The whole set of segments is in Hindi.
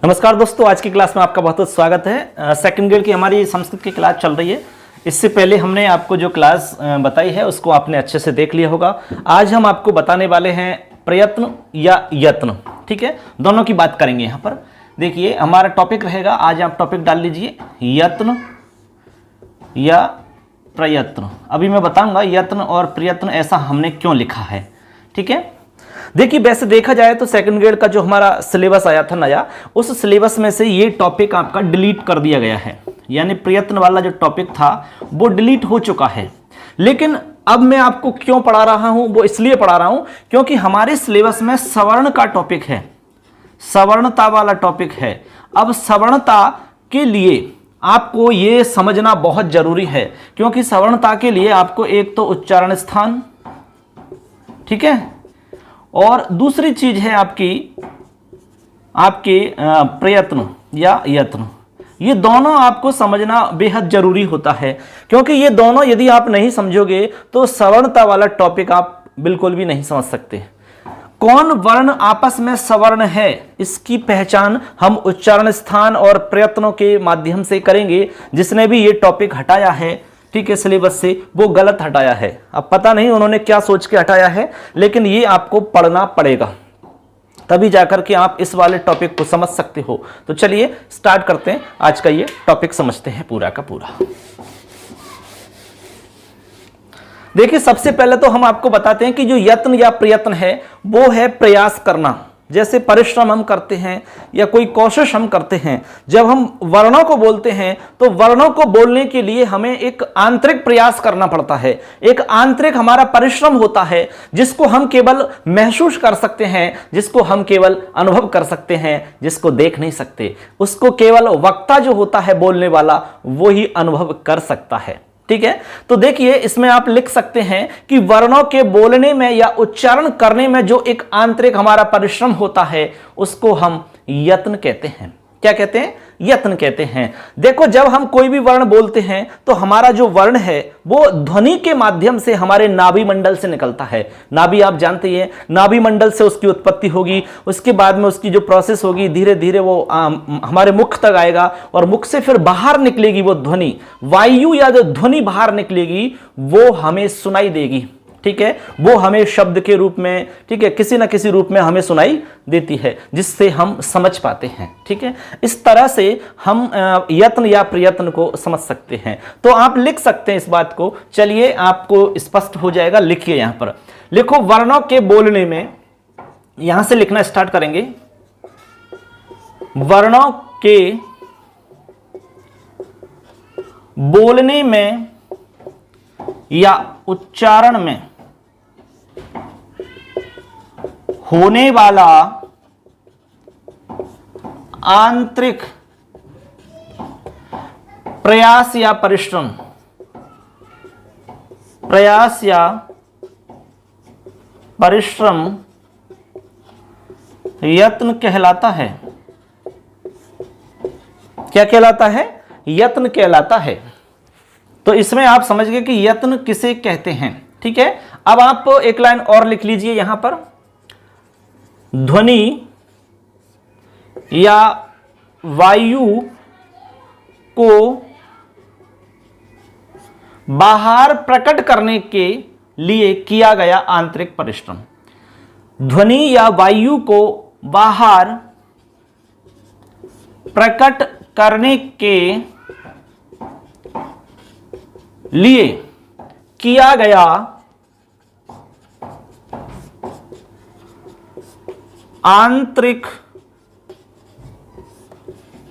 नमस्कार दोस्तों, आज की क्लास में आपका बहुत बहुत स्वागत है। सेकंड ग्रेड की हमारी संस्कृत की क्लास चल रही है। इससे पहले हमने आपको जो क्लास बताई है उसको आपने अच्छे से देख लिया होगा। आज हम आपको बताने वाले हैं प्रयत्न या यत्न। ठीक है, दोनों की बात करेंगे। यहाँ पर देखिए हमारा टॉपिक रहेगा, आज आप टॉपिक डाल लीजिए यत्न या प्रयत्न। अभी मैं बताऊंगा यत्न और प्रयत्न ऐसा हमने क्यों लिखा है। ठीक है, देखिए वैसे देखा जाए तो सेकंड ग्रेड का जो हमारा सिलेबस आया था नया, उस सिलेबस में से ये टॉपिक आपका डिलीट कर दिया गया है। यानी प्रयत्न वाला जो टॉपिक था वो डिलीट हो चुका है। लेकिन अब मैं आपको क्यों पढ़ा रहा हूं, वो इसलिए पढ़ा रहा हूं क्योंकि हमारे सिलेबस में सवर्ण का टॉपिक है, सवर्णता वाला टॉपिक है। अब सवर्णता के लिए आपको ये समझना बहुत जरूरी है, क्योंकि सवर्णता के लिए आपको एक तो उच्चारण स्थान, ठीक है, और दूसरी चीज है आपके प्रयत्न या यत्न। ये दोनों आपको समझना बेहद जरूरी होता है, क्योंकि ये दोनों यदि आप नहीं समझोगे तो सवर्णता वाला टॉपिक आप बिल्कुल भी नहीं समझ सकते। कौन वर्ण आपस में सवर्ण है, इसकी पहचान हम उच्चारण स्थान और प्रयत्नों के माध्यम से करेंगे। जिसने भी ये टॉपिक हटाया है, ठीक है, सिलेबस से, वो गलत हटाया है। अब पता नहीं उन्होंने क्या सोच के हटाया है, लेकिन ये आपको पढ़ना पड़ेगा, तभी जाकर के आप इस वाले टॉपिक को समझ सकते हो। तो चलिए स्टार्ट करते हैं, आज का ये टॉपिक समझते हैं पूरा का पूरा। देखिए सबसे पहले तो हम आपको बताते हैं कि जो यत्न या प्रयत्न है वो है प्रयास करना। जैसे परिश्रम हम करते हैं या कोई कोशिश हम करते हैं। जब हम वर्णों को बोलते हैं तो वर्णों को बोलने के लिए हमें एक आंतरिक प्रयास करना पड़ता है, एक आंतरिक हमारा परिश्रम होता है, जिसको हम केवल महसूस कर सकते हैं, जिसको हम केवल अनुभव कर सकते हैं, जिसको देख नहीं सकते। उसको केवल वक्ता जो होता है बोलने वाला, वो ही अनुभव कर सकता है। ठीक है, तो देखिए इसमें आप लिख सकते हैं कि वर्णों के बोलने में या उच्चारण करने में जो एक आंतरिक हमारा परिश्रम होता है उसको हम यत्न कहते हैं। क्या कहते हैं? यत्न कहते हैं। देखो जब हम कोई भी वर्ण बोलते हैं तो हमारा जो वर्ण है वो ध्वनि के माध्यम से हमारे नाभि मंडल से निकलता है। नाभि आप जानते हैं, नाभि मंडल से उसकी उत्पत्ति होगी, उसके बाद में उसकी जो प्रोसेस होगी धीरे धीरे वो हमारे मुख तक आएगा और मुख से फिर बाहर निकलेगी वो ध्वनि, वायु या जो ध्वनि बाहर निकलेगी वो हमें सुनाई देगी। ठीक है, वो हमें शब्द के रूप में, ठीक है, किसी ना किसी रूप में हमें सुनाई देती है, जिससे हम समझ पाते हैं। ठीक है, इस तरह से हम यत्न या प्रयत्न को समझ सकते हैं। तो आप लिख सकते हैं इस बात को। चलिए आपको स्पष्ट हो जाएगा, लिखिए। यहां पर लिखो वर्णों के बोलने में, यहां से लिखना स्टार्ट करेंगे। वर्णों के बोलने में या उच्चारण में होने वाला आंतरिक प्रयास या परिश्रम, प्रयास या परिश्रम यत्न कहलाता है। क्या कहलाता है? यत्न कहलाता है। तो इसमें आप समझ गए कि यत्न किसे कहते हैं। ठीक है, अब आप एक लाइन और लिख लीजिए यहां पर। ध्वनि या वायु को बाहर प्रकट करने के लिए किया गया आंतरिक परिश्रम। ध्वनि या वायु को बाहर प्रकट करने के लिए किया गया आंतरिक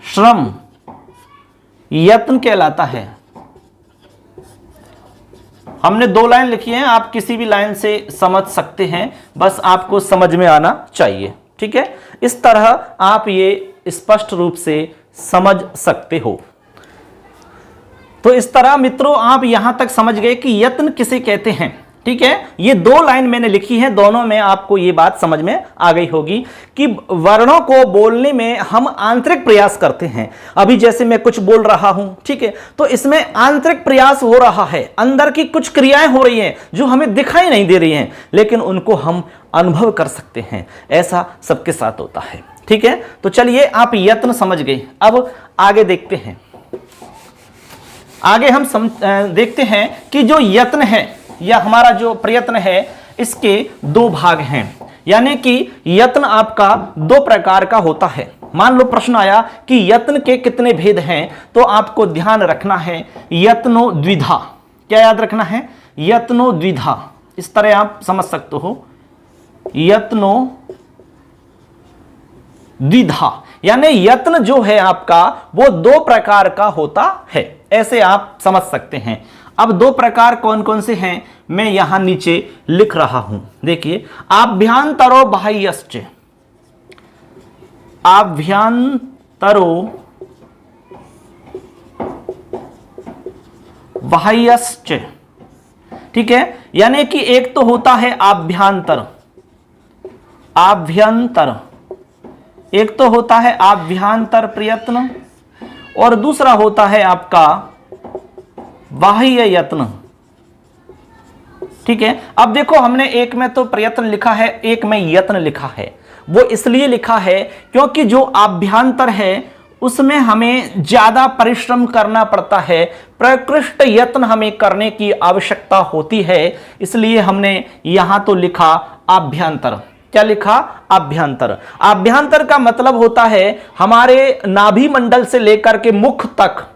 श्रम यत्न कहलाता है। हमने 2 लाइन लिखी हैं, आप किसी भी लाइन से समझ सकते हैं, बस आपको समझ में आना चाहिए। ठीक है, इस तरह आप ये स्पष्ट रूप से समझ सकते हो। तो इस तरह मित्रों आप यहां तक समझ गए कि यत्न किसे कहते हैं। ठीक है, ये 2 लाइन मैंने लिखी है, दोनों में आपको ये बात समझ में आ गई होगी कि वर्णों को बोलने में हम आंतरिक प्रयास करते हैं। अभी जैसे मैं कुछ बोल रहा हूं, ठीक है, तो इसमें आंतरिक प्रयास हो रहा है, अंदर की कुछ क्रियाएं हो रही हैं जो हमें दिखाई नहीं दे रही हैं, लेकिन उनको हम अनुभव कर सकते हैं। ऐसा सबके साथ होता है। ठीक है, तो चलिए आप यत्न समझ गए। अब आगे देखते हैं, आगे हम देखते हैं कि जो यत्न है या हमारा जो प्रयत्न है इसके दो भाग हैं, यानी कि यत्न आपका दो प्रकार का होता है। मान लो प्रश्न आया कि यत्न के कितने भेद हैं, तो आपको ध्यान रखना है यत्नो द्विधा। क्या याद रखना है? यत्नो द्विधा। इस तरह आप समझ सकते हो, यत्नो द्विधा, यानी यत्न जो है आपका वो दो प्रकार का होता है, ऐसे आप समझ सकते हैं। अब दो प्रकार कौन कौन से हैं मैं यहां नीचे लिख रहा हूं, देखिए। आभ्यंतरो बाह्यश्च, आभ्यंतरो बाह्यश्च, ठीक है, यानी कि एक तो होता है आभ्यंतर, आभ्यंतर, एक तो होता है आभ्यंतर प्रयत्न और दूसरा होता है आपका बाह्य यत्न, ठीक है। अब देखो हमने एक में तो प्रयत्न लिखा है, एक में यत्न लिखा है। वो इसलिए लिखा है क्योंकि जो आभ्यंतर है उसमें हमें ज्यादा परिश्रम करना पड़ता है, प्रकृष्ट यत्न हमें करने की आवश्यकता होती है, इसलिए हमने यहां तो लिखा आभ्यंतर। क्या लिखा? आभ्यंतर। आभ्यंतर का मतलब होता है हमारे नाभि मंडल से लेकर के मुख तक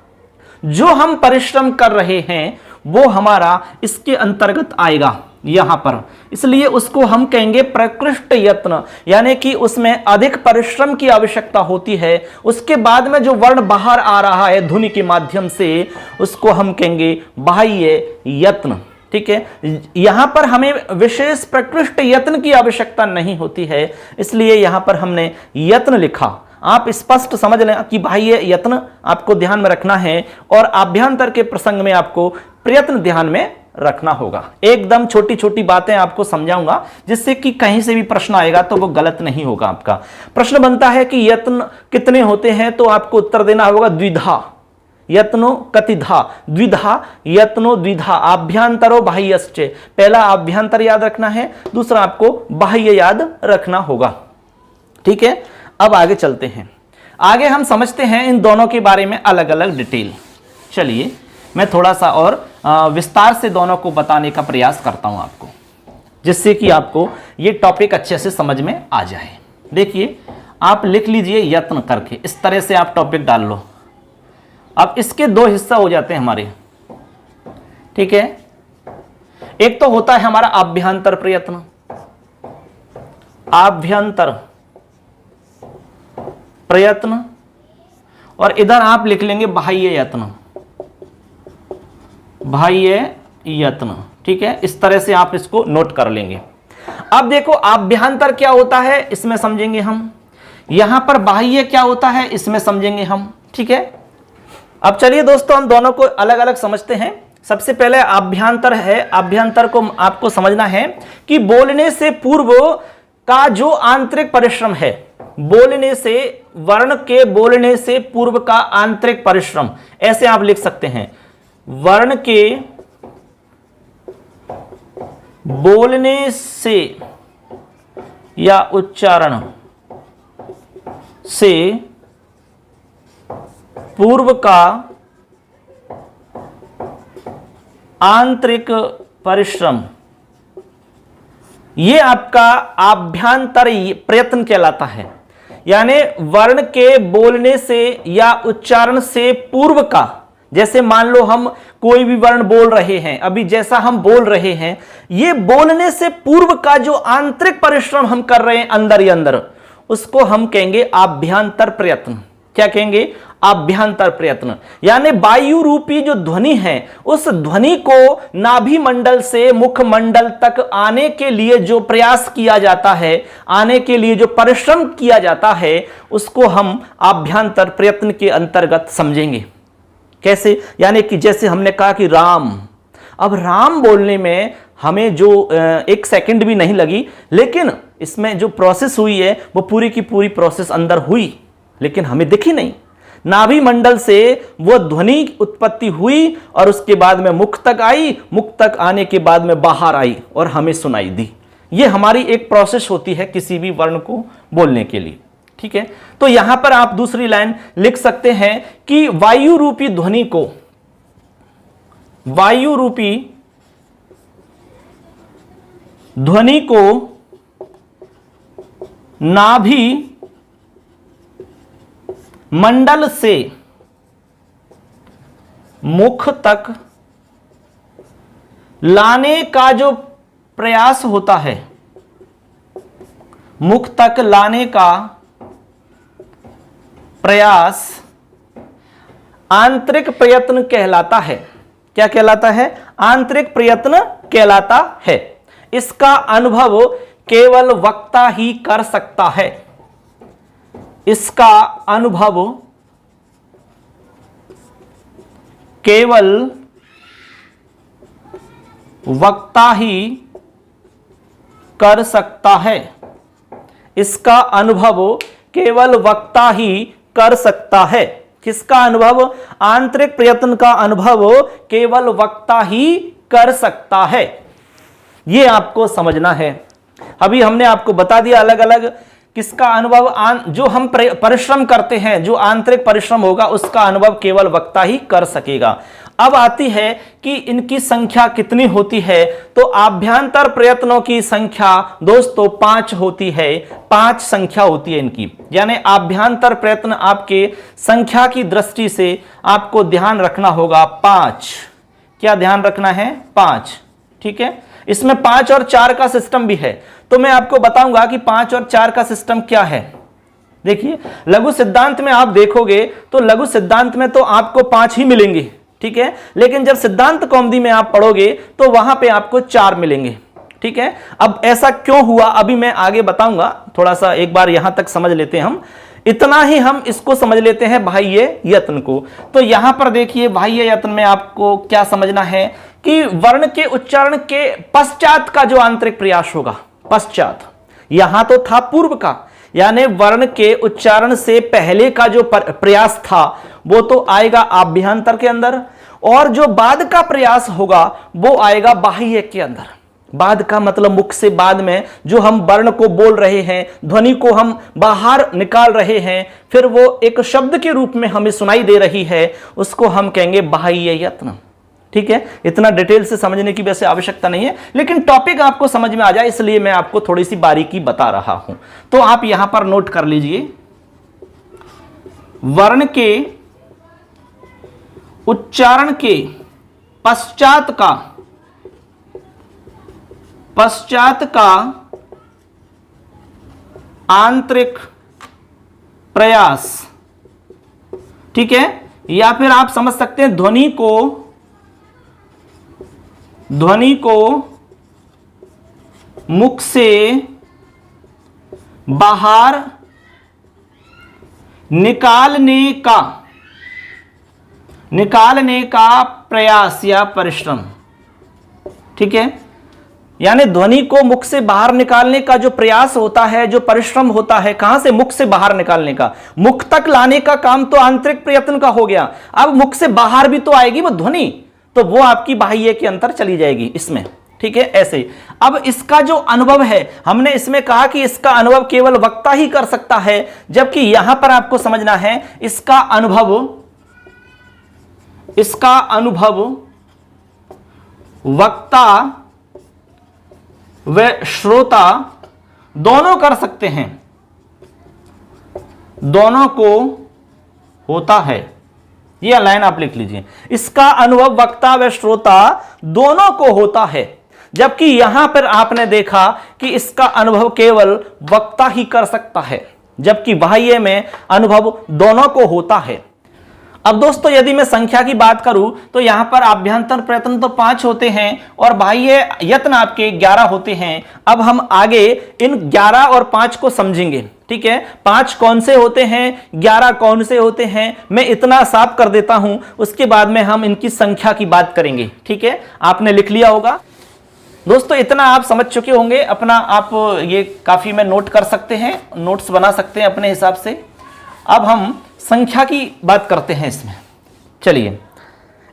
जो हम परिश्रम कर रहे हैं वो हमारा इसके अंतर्गत आएगा यहां पर, इसलिए उसको हम कहेंगे प्रकृष्ट यत्न, यानी कि उसमें अधिक परिश्रम की आवश्यकता होती है। उसके बाद में जो वर्ण बाहर आ रहा है ध्वनि के माध्यम से उसको हम कहेंगे बाह्य यत्न, ठीक है। यहां पर हमें विशेष प्रकृष्ट यत्न की आवश्यकता नहीं होती है, इसलिए यहां पर हमने यत्न लिखा। आप स्पष्ट समझ लें कि बाह्य यत्न आपको ध्यान में रखना है और आभ्यंतर के प्रसंग में आपको प्रयत्न ध्यान में रखना होगा। एकदम छोटी छोटी बातें आपको समझाऊंगा जिससे कि कहीं से भी प्रश्न आएगा तो वो गलत नहीं होगा। आपका प्रश्न बनता है कि यत्न कितने होते हैं, तो आपको उत्तर देना होगा द्विधा, यत्नो कतिधा, द्विधा, यत्नो द्विधा, आभ्यंतरो बाह्यश्च। पहला आभ्यंतर याद रखना है, दूसरा आपको बाह्य याद रखना होगा, ठीक है। अब आगे चलते हैं, आगे हम समझते हैं इन दोनों के बारे में अलग अलग डिटेल। चलिए मैं थोड़ा सा और विस्तार से दोनों को बताने का प्रयास करता हूं आपको, जिससे कि आपको ये टॉपिक अच्छे से समझ में आ जाए। देखिए आप लिख लीजिए यत्न करके, इस तरह से आप टॉपिक डाल लो। अब इसके दो हिस्सा हो जाते हैं हमारे, ठीक है। एक तो होता है हमारा आभ्यंतर प्रयत्न, आभ्यंतर प्रयत्न, और इधर आप लिख लेंगे बाह्य यत्न, बाह्य यत्न, ठीक है। इस तरह से आप इसको नोट कर लेंगे। अब देखो आभ्यंतर क्या होता है इसमें समझेंगे हम, यहां पर बाह्य क्या होता है इसमें समझेंगे हम, ठीक है। अब चलिए दोस्तों हम दोनों को अलग अलग समझते हैं। सबसे पहले आभ्यंतर है, आभ्यंतर को आपको समझना है कि बोलने से पूर्व का जो आंतरिक परिश्रम है, बोलने से, वर्ण के बोलने से पूर्व का आंतरिक परिश्रम, ऐसे आप लिख सकते हैं। वर्ण के बोलने से या उच्चारण से पूर्व का आंतरिक परिश्रम, यह आपका आभ्यंतर प्रयत्न कहलाता है। यानी वर्ण के बोलने से या उच्चारण से पूर्व का, जैसे मान लो हम कोई भी वर्ण बोल रहे हैं, अभी जैसा हम बोल रहे हैं, ये बोलने से पूर्व का जो आंतरिक परिश्रम हम कर रहे हैं अंदर ही अंदर, उसको हम कहेंगे आभ्यंतर प्रयत्न। क्या कहेंगे? आभ्यंतर प्रयत्न। यानी वायु रूपी जो ध्वनि है, उस ध्वनि को नाभि मंडल से मुख मंडल तक आने के लिए जो प्रयास किया जाता है, आने के लिए जो परिश्रम किया जाता है, उसको हम आभ्यंतर प्रयत्न के अंतर्गत समझेंगे। कैसे? यानी कि जैसे हमने कहा कि राम, अब राम बोलने में हमें जो एक सेकंड भी नहीं लगी, लेकिन इसमें जो प्रोसेस हुई है वो पूरी की पूरी प्रोसेस अंदर हुई, लेकिन हमें दिखी नहीं। नाभि मंडल से वो ध्वनि उत्पत्ति हुई और उसके बाद में मुख तक आई, मुख तक आने के बाद में बाहर आई और हमें सुनाई दी। ये हमारी एक प्रोसेस होती है किसी भी वर्ण को बोलने के लिए, ठीक ठीक है। तो यहां पर आप दूसरी लाइन लिख सकते हैं कि वायु रूपी ध्वनि को, वायु रूपी ध्वनि को नाभि मंडल से मुख तक लाने का जो प्रयास होता है, मुख तक लाने का प्रयास आंतरिक प्रयत्न कहलाता है। क्या कहलाता है? आंतरिक प्रयत्न कहलाता है। इसका अनुभव केवल वक्ता ही कर सकता है। इसका अनुभव केवल वक्ता ही कर सकता है। इसका अनुभव केवल वक्ता ही कर सकता है। किसका अनुभव? आंतरिक प्रयत्न का अनुभव केवल वक्ता ही कर सकता है। यह आपको समझना है। अभी हमने आपको बता दिया अलग अलग किसका अनुभव, जो हम परिश्रम करते हैं, जो आंतरिक परिश्रम होगा उसका अनुभव केवल वक्ता ही कर सकेगा। अब आती है कि इनकी संख्या कितनी होती है। तो आभ्यंतर प्रयत्नों की संख्या दोस्तों 5 होती है। 5 संख्या होती है इनकी, यानी आभ्यंतर प्रयत्न आपके संख्या की दृष्टि से आपको ध्यान रखना होगा 5। क्या ध्यान रखना है? 5। ठीक है। इसमें 5 और 4 का सिस्टम भी है, तो मैं आपको बताऊंगा कि 5 और 4 का सिस्टम क्या है। देखिए लघु सिद्धांत में आप देखोगे तो लघु सिद्धांत में तो आपको 5 ही मिलेंगे, ठीक है, लेकिन जब सिद्धांत कौमुदी में आप पढ़ोगे तो वहां पे आपको 4 मिलेंगे। ठीक है। अब ऐसा क्यों हुआ अभी मैं आगे बताऊंगा, थोड़ा सा एक बार यहां तक समझ लेते हैं हम। इतना ही हम इसको समझ लेते हैं बाह्य यत्न को। तो यहां पर देखिए बाह्य यत्न में आपको क्या समझना है कि वर्ण के उच्चारण के पश्चात का जो आंतरिक प्रयास होगा, पश्चात, यहां तो था पूर्व का, यानी वर्ण के उच्चारण से पहले का जो प्रयास था वो तो आएगा आभ्यंतर के अंदर, और जो बाद का प्रयास होगा वो आएगा बाह्य के अंदर। बाद का मतलब मुख से बाद में जो हम वर्ण को बोल रहे हैं, ध्वनि को हम बाहर निकाल रहे हैं, फिर वो एक शब्द के रूप में हमें सुनाई दे रही है, उसको हम कहेंगे बाह्य यत्न। ठीक है। इतना डिटेल से समझने की वैसे आवश्यकता नहीं है, लेकिन टॉपिक आपको समझ में आ जाए इसलिए मैं आपको थोड़ी सी बारीकी बता रहा हूं। तो आप यहां पर नोट कर लीजिए, वर्ण के उच्चारण के पश्चात का आंतरिक प्रयास, ठीक है, या फिर आप समझ सकते हैं ध्वनि को मुख से बाहर निकालने का प्रयास या परिश्रम। ठीक है। यानी ध्वनि को मुख से बाहर निकालने का जो प्रयास होता है, जो परिश्रम होता है, कहां से? मुख से बाहर निकालने का। मुख तक लाने का काम तो आंतरिक प्रयत्न का हो गया, अब मुख से बाहर भी तो आएगी वो ध्वनि, तो वो आपकी बाह्य के अंतर चली जाएगी इसमें। ठीक है। ऐसे अब इसका जो अनुभव है, हमने इसमें कहा कि इसका अनुभव केवल वक्ता ही कर सकता है, जबकि यहां पर आपको समझना है इसका अनुभव वक्ता व श्रोता दोनों कर सकते हैं, दोनों को होता है। यह लाइन आप लिख लीजिए, इसका अनुभव वक्ता व श्रोता दोनों को होता है, जबकि यहां पर आपने देखा कि इसका अनुभव केवल वक्ता ही कर सकता है, जबकि बाह्य में अनुभव दोनों को होता है। अब दोस्तों यदि मैं संख्या की बात करूं तो यहां पर आभ्यंतर प्रयत्न तो 5 होते हैं और बाह्य यत्न आपके 11 होते हैं। अब हम आगे इन 11 और 5 को समझेंगे। ठीक है। 5 कौन से होते हैं, 11 कौन से होते हैं, मैं इतना साफ कर देता हूं, उसके बाद में हम इनकी संख्या की बात करेंगे। ठीक है। आपने लिख लिया होगा दोस्तों, इतना आप समझ चुके होंगे। अपना आप ये काफी में नोट कर सकते हैं, नोट्स बना सकते हैं अपने हिसाब से। अब हम संख्या की बात करते हैं इसमें। चलिए,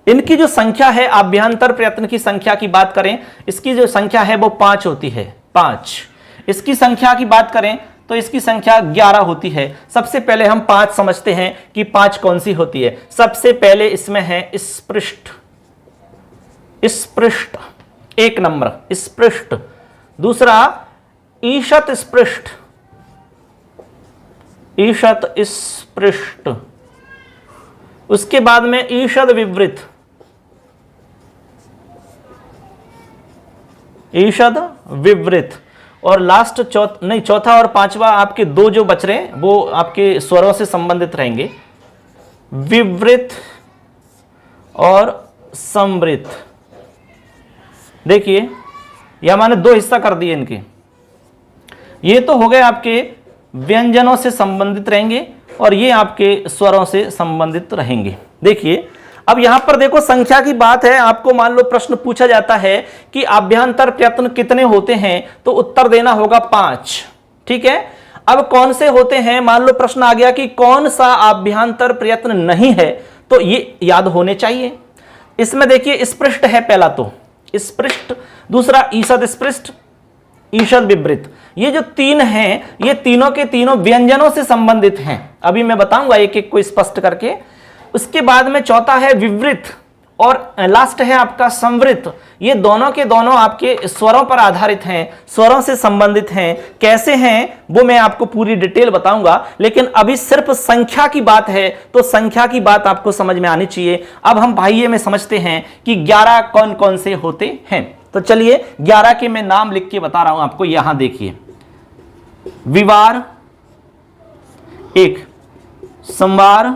इनकी जो संख्या है, आभ्यंतर प्रयत्न की संख्या की बात करें, इसकी जो संख्या है वो 5 होती है। 5। इसकी संख्या की बात करें तो इसकी संख्या 11 होती है। सबसे पहले हम 5 समझते हैं कि 5 कौन सी होती है। सबसे पहले इसमें है स्पृष्ट, स्पृष्ट 1 नंबर स्पृष्ट। दूसरा ईशत स्पृष्ट, ईशत स्पृष्ट। उसके बाद में ईशद विवृत, ईशद विवृत। और लास्ट चौथा और पांचवा आपके 2 जो बच रहे हैं वो आपके स्वरों से संबंधित रहेंगे, विवृत और संवृत। देखिए यह मैंने 2 हिस्सा कर दिए इनके। ये तो हो गए आपके व्यंजनों से संबंधित रहेंगे और ये आपके स्वरों से संबंधित रहेंगे। देखिए अब यहां पर देखो संख्या की बात है, आपको मान लो प्रश्न पूछा जाता है कि आभ्यंतर प्रयत्न कितने होते हैं, तो उत्तर देना होगा 5। ठीक है, अब कौन से होते हैं, मान लो प्रश्न आ गया कि कौन सा आभ्यंतर प्रयत्न नहीं है, तो ये याद होने चाहिए। इसमें देखिए स्पृष्ट है पहला, तो स्पृष्ट। दूसरा ईषद स्पृष्ट, ईषद विवृत। ये जो 3 हैं ये तीनों के तीनों व्यंजनों से संबंधित हैं। अभी मैं बताऊंगा एक एक को स्पष्ट करके। उसके बाद में चौथा है विवृत और लास्ट है आपका संवृत। ये दोनों के दोनों आपके स्वरों पर आधारित हैं, स्वरों से संबंधित हैं। कैसे हैं वो मैं आपको पूरी डिटेल बताऊंगा, लेकिन अभी सिर्फ संख्या की बात है तो संख्या की बात आपको समझ में आनी चाहिए। अब हम बाह्य में समझते हैं कि 11 कौन कौन से होते हैं। तो चलिए 11 के मैं नाम लिख के बता रहा हूं आपको। यहां देखिए विवार 1, संवार,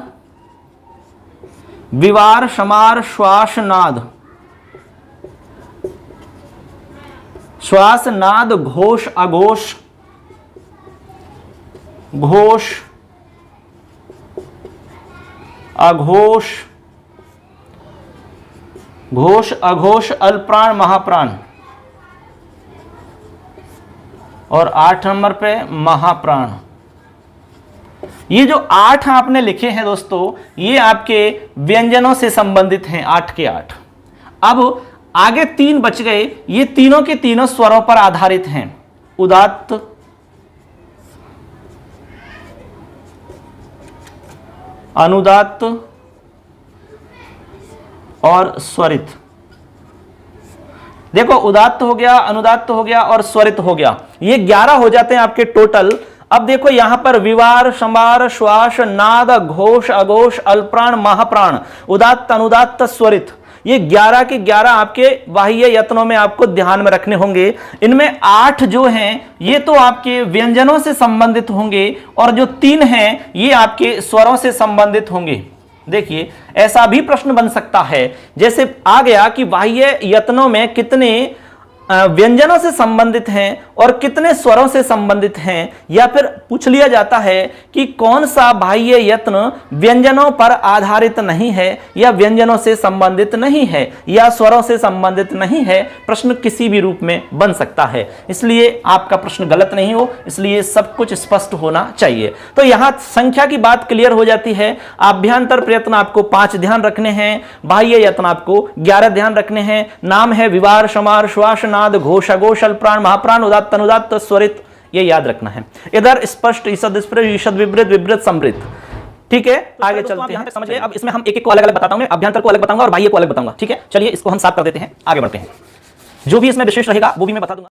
विवार, समार, श्वास, नाद, श्वास, नाद, घोष, अघोष, घोष, अघोष, घोष, अघोष, अल्प्राण, महाप्राण। और 8 नंबर पे महाप्राण। ये जो 8 आपने लिखे हैं दोस्तों, ये आपके व्यंजनों से संबंधित हैं, 8 के 8। अब आगे 3 बच गए, ये तीनों के तीनों स्वरों पर आधारित हैं। उदात्त, अनुदात्त और स्वरित। देखो उदात्त हो गया, अनुदात्त हो गया और स्वरित हो गया, ये 11 हो जाते हैं आपके टोटल। अब देखो यहां पर विवार, समार, श्वास, नाद, घोष, अघोष, अल्प्राण, महाप्राण, उदात्त, अनुदात्त, स्वरित। ये 11 के 11 आपके बाह्य यत्नों में आपको ध्यान में रखने होंगे। इनमें 8 जो हैं ये तो आपके व्यंजनों से संबंधित होंगे और जो 3 हैं ये आपके स्वरों से संबंधित होंगे। देखिए ऐसा भी प्रश्न बन सकता है, जैसे आ गया कि बाह्य यत्नों में कितने व्यंजनों से संबंधित हैं और कितने स्वरों से संबंधित हैं, या फिर पूछ लिया जाता है कि कौन सा बाह्य यत्न व्यंजनों पर आधारित नहीं है या व्यंजनों से संबंधित नहीं है या स्वरों से संबंधित नहीं है। प्रश्न किसी भी रूप में बन सकता है, इसलिए आपका प्रश्न गलत नहीं हो, इसलिए सब कुछ स्पष्ट होना चाहिए। तो यहां संख्या की बात क्लियर हो जाती है। आभ्यंतर प्रयत्न आपको 5 ध्यान रखने हैं, बाह्य यत्न आपको 11 ध्यान रखने हैं। नाम है विवार, समार, श्वास, नाद, घोष, अघोष, अल्प्राण, महाप्राण, उदात्त, अनुदात्त, स्वरित, ये याद रखना है। इधर स्पष्ट, ईषद स्पृष्ट, ईषद विवृत, विवृत, समृत। ठीक है, आगे चलते हैं, समझ गए। अब इसमें हम एक एक को अलग अलग बताता हूं, मैं अभ्यंतर को अलग बताऊंगा और बाह्य को अलग बताऊंगा। ठीक है, चलिए इसको हम साफ कर देते हैं, आगे बढ़ते हैं। जो भी इसमें विशेष रहेगा वो भी मैं बता दूंगा।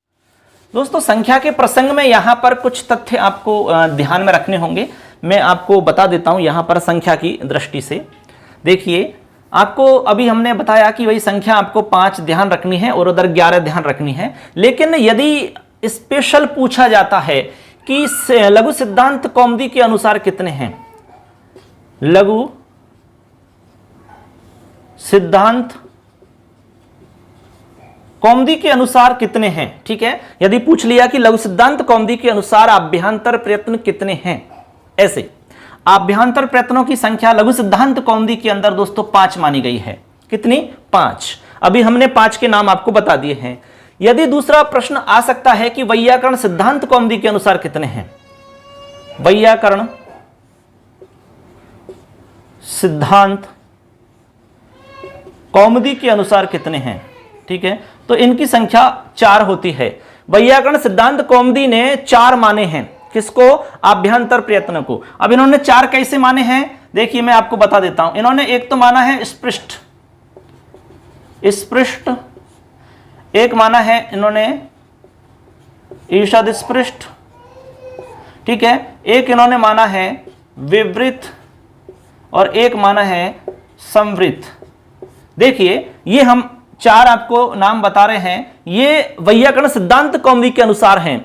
दोस्तों संख्या के प्रसंग में यहां पर कुछ तथ्य आपको ध्यान में रखने होंगे, मैं आपको बता देता हूं यहां पर संख्या की दृष्टि से। देखिए आपको अभी हमने बताया कि वही संख्या आपको 5 ध्यान रखनी है और उधर 11 ध्यान रखनी है। लेकिन यदि स्पेशल पूछा जाता है कि लघु सिद्धांत कौमुदी के अनुसार कितने हैं, लघु सिद्धांत कौमुदी के अनुसार कितने हैं, ठीक है, यदि पूछ लिया कि लघु सिद्धांत कौमुदी के अनुसार आभ्यंतर प्रयत्न कितने हैं, ऐसे आभ्यंतर प्रयत्नों की संख्या लघु सिद्धांत कौमुदी के अंदर दोस्तों 5 मानी गई है। कितनी? 5। अभी हमने 5 के नाम आपको बता दिए हैं। यदि दूसरा प्रश्न आ सकता है कि वैयाकरण सिद्धांत कौमुदी के अनुसार कितने हैं, वैयाकरण सिद्धांत कौमुदी के अनुसार कितने हैं, ठीक है, तो इनकी संख्या 4 होती है। वैयाकरण सिद्धांत कौमुदी ने 4 माने हैं। किसको? आभ्यंतर प्रयत्न को। अब इन्होंने 4 कैसे माने हैं, देखिए मैं आपको बता देता हूं। इन्होंने एक तो माना है स्पृष्ट, स्पृष्ट, एक माना है इन्होंने ईषद स्पृष्ट, ठीक है, एक इन्होंने माना है विवृत और एक माना है संवृत। देखिए ये हम 4 आपको नाम बता रहे हैं, ये वैयाकरण सिद्धांत कौमुदी के अनुसार हैं।